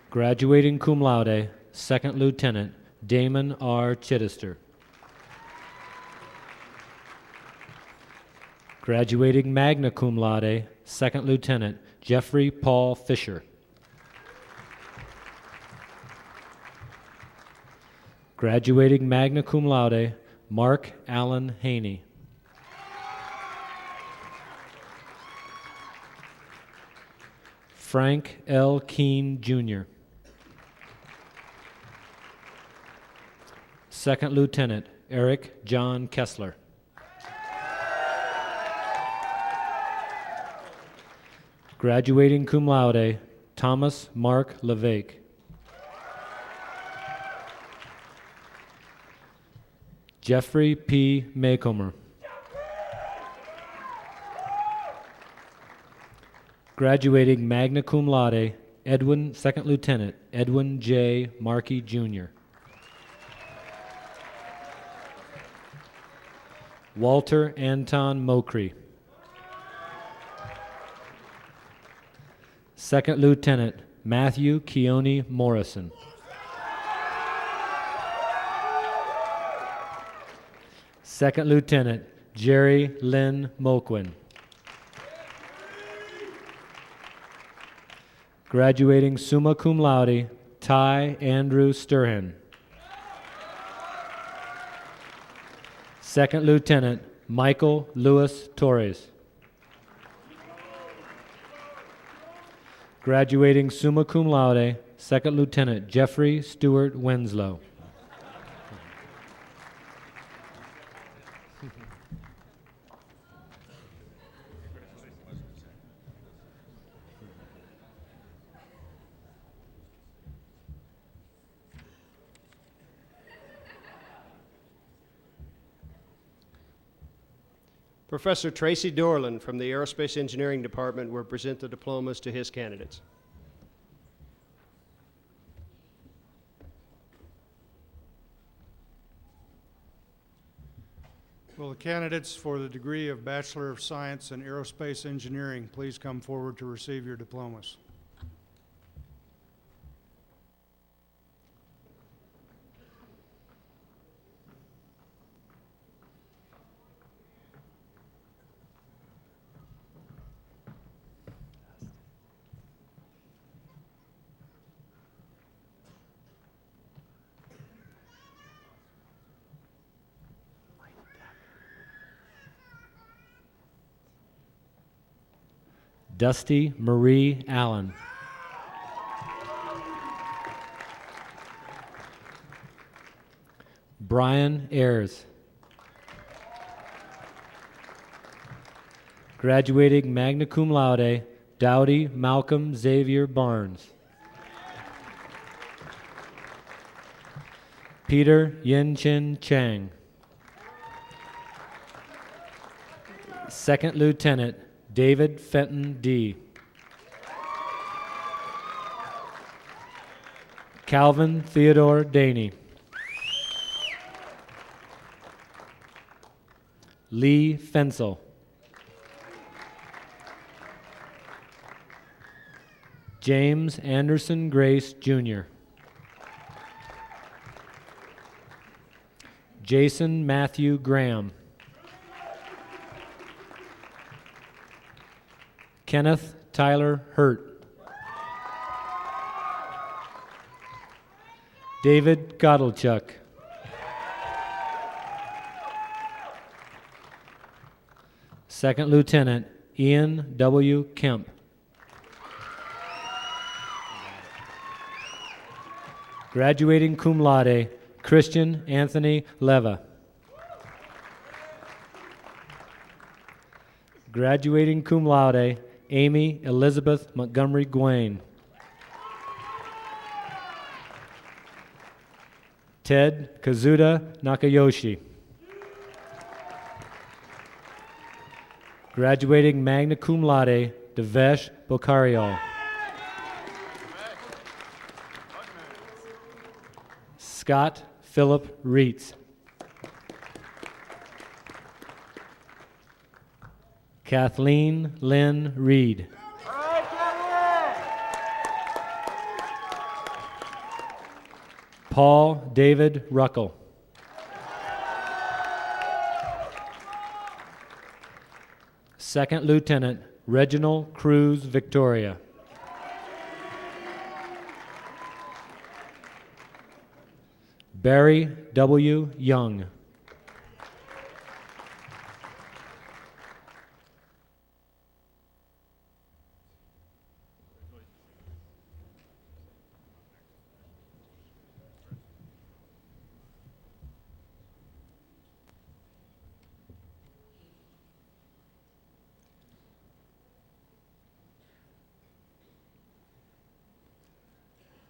Graduating cum laude, Second Lieutenant Damon R. Chittister. Graduating magna cum laude, Second Lieutenant Jeffrey Paul Fisher. Graduating magna cum laude, Mark Allen Haney. Frank L. Keene, Jr. Second Lieutenant Eric John Kessler. Graduating cum laude, Thomas Mark LeVake. Jeffrey P. Maycomer. Graduating magna cum laude, Second Lieutenant Edwin J. Markey, Jr. Walter Anton Mokry. Second Lieutenant Matthew Keone Morrison. Second Lieutenant Jerry Lynn Moquin. Graduating summa cum laude, Ty Andrew Sturhan. Second Lieutenant Michael Lewis Torres. Graduating summa cum laude, Second Lieutenant Jeffrey Stewart Winslow. Professor Tracy Dorland from the Aerospace Engineering Department will present the diplomas to his candidates. Will the candidates for the degree of Bachelor of Science in Aerospace Engineering please come forward to receive your diplomas? Dusty Marie Allen. Brian Ayers. Graduating magna cum laude, Dowdy Malcolm Xavier Barnes. Peter Yin-Chin Chang. Second Lieutenant David Fenton D. Calvin Theodore Daney. Lee Fensel. James Anderson Grace, Jr. Jason Matthew Graham. Kenneth Tyler Hurt. David Godalchuk. Second Lieutenant Ian W. Kemp. Graduating cum laude, Christian Anthony Leva. Graduating cum laude, Amy Elizabeth Montgomery Gwain. Ted Kazuda Nakayoshi. Graduating magna cum laude, Devesh Bokaryal. Scott Philip Reitz. Kathleen Lynn Reed. Paul David Ruckel. Second Lieutenant Reginald Cruz Victoria. Barry W. Young.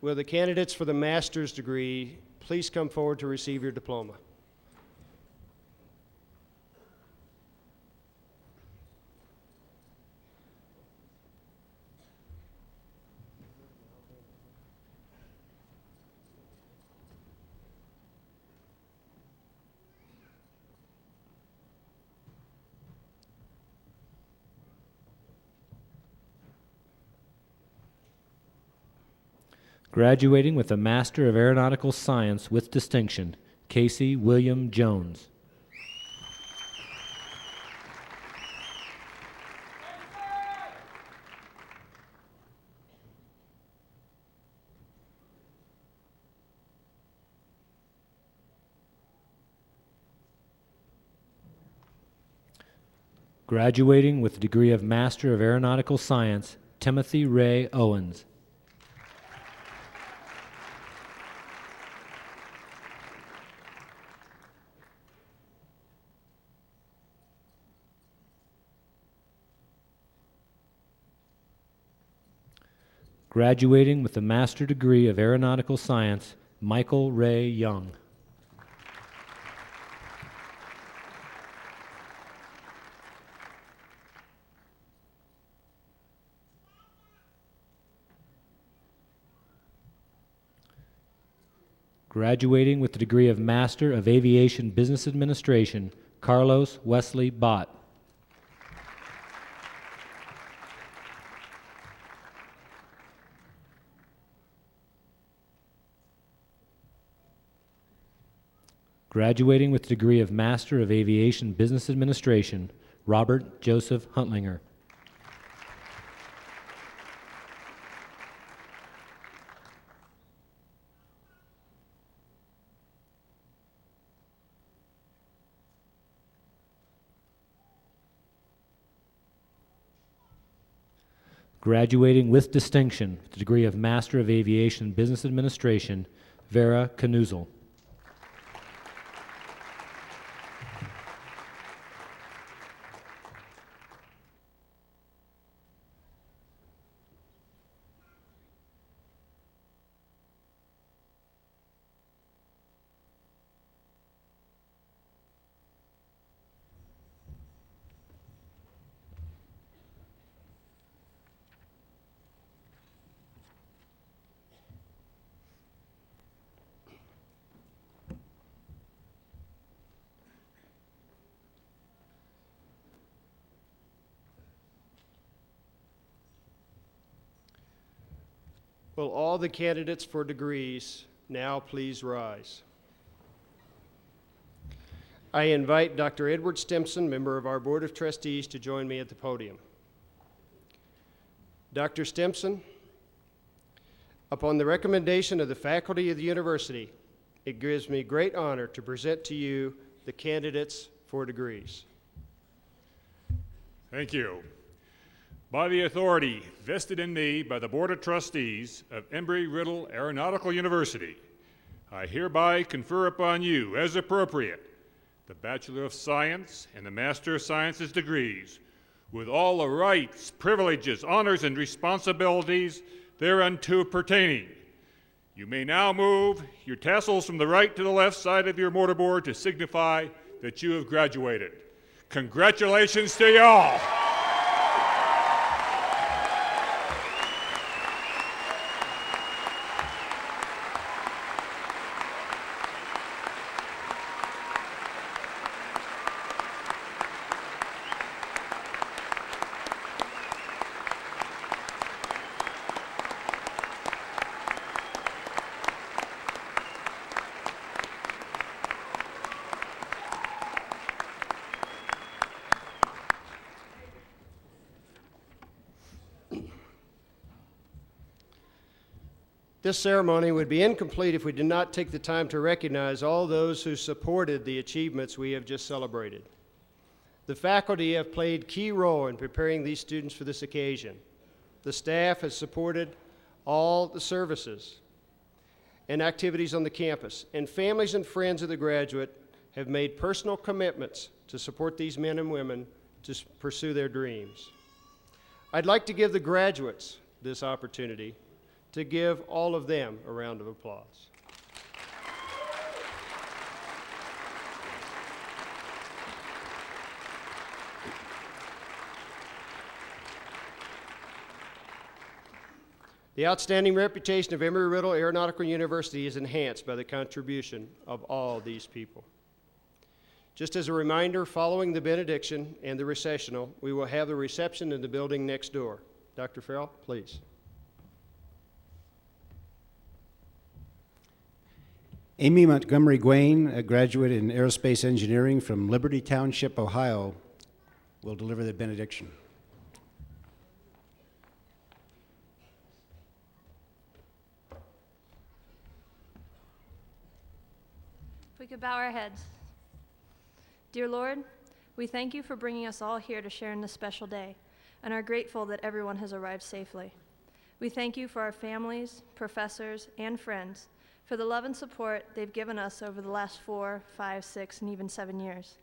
Will the candidates for the master's degree please come forward to receive your diploma? Graduating with a Master of Aeronautical Science with distinction, Casey William Jones. Graduating with the degree of Master of Aeronautical Science, Timothy Ray Owens. Graduating with the Master degree of Aeronautical Science, Michael Ray Young. Graduating with the degree of Master of Aviation Business Administration, Carlos Wesley Bott. Graduating with the degree of Master of Aviation Business Administration, Robert Joseph Huntlinger. Graduating with distinction with the degree of Master of Aviation Business Administration, Vera Knuzel. Will all the candidates for degrees now please rise? I invite Dr. Edward Stimson, member of our Board of Trustees, to join me at the podium. Dr. Stimson, upon the recommendation of the faculty of the university, it gives me great honor to present to you the candidates for degrees. Thank you. By the authority vested in me by the Board of Trustees of Embry-Riddle Aeronautical University, I hereby confer upon you, as appropriate, the Bachelor of Science and the Master of Sciences degrees, with all the rights, privileges, honors, and responsibilities thereunto pertaining. You may now move your tassels from the right to the left side of your mortarboard to signify that you have graduated. Congratulations to you all. This ceremony would be incomplete if we did not take the time to recognize all those who supported the achievements we have just celebrated. The faculty have played a key role in preparing these students for this occasion. The staff has supported all the services and activities on the campus, and families and friends of the graduate have made personal commitments to support these men and women to pursue their dreams. I'd like to give the graduates this opportunity to give all of them a round of applause. The outstanding reputation of Embry-Riddle Aeronautical University is enhanced by the contribution of all these people. Just as a reminder, following the benediction and the recessional, we will have the reception in the building next door. Dr. Farrell, please. Amy Montgomery Gwain, a graduate in aerospace engineering from Liberty Township, Ohio, will deliver the benediction. If we could bow our heads. Dear Lord, we thank you for bringing us all here to share in this special day and are grateful that everyone has arrived safely. We thank you for our families, professors, and friends for the love and support they've given us over the last 4, 5, 6, and even 7 years.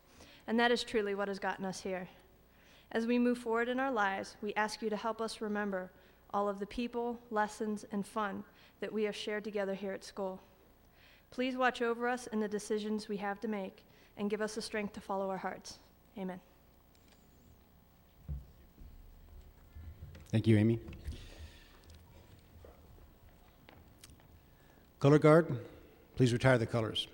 And that is truly what has gotten us here. As we move forward in our lives, we ask you to help us remember all of the people, lessons, and fun that we have shared together here at school. Please watch over us in the decisions we have to make and give us the strength to follow our hearts. Amen. Thank you, Amy. Color guard, please retire the colors.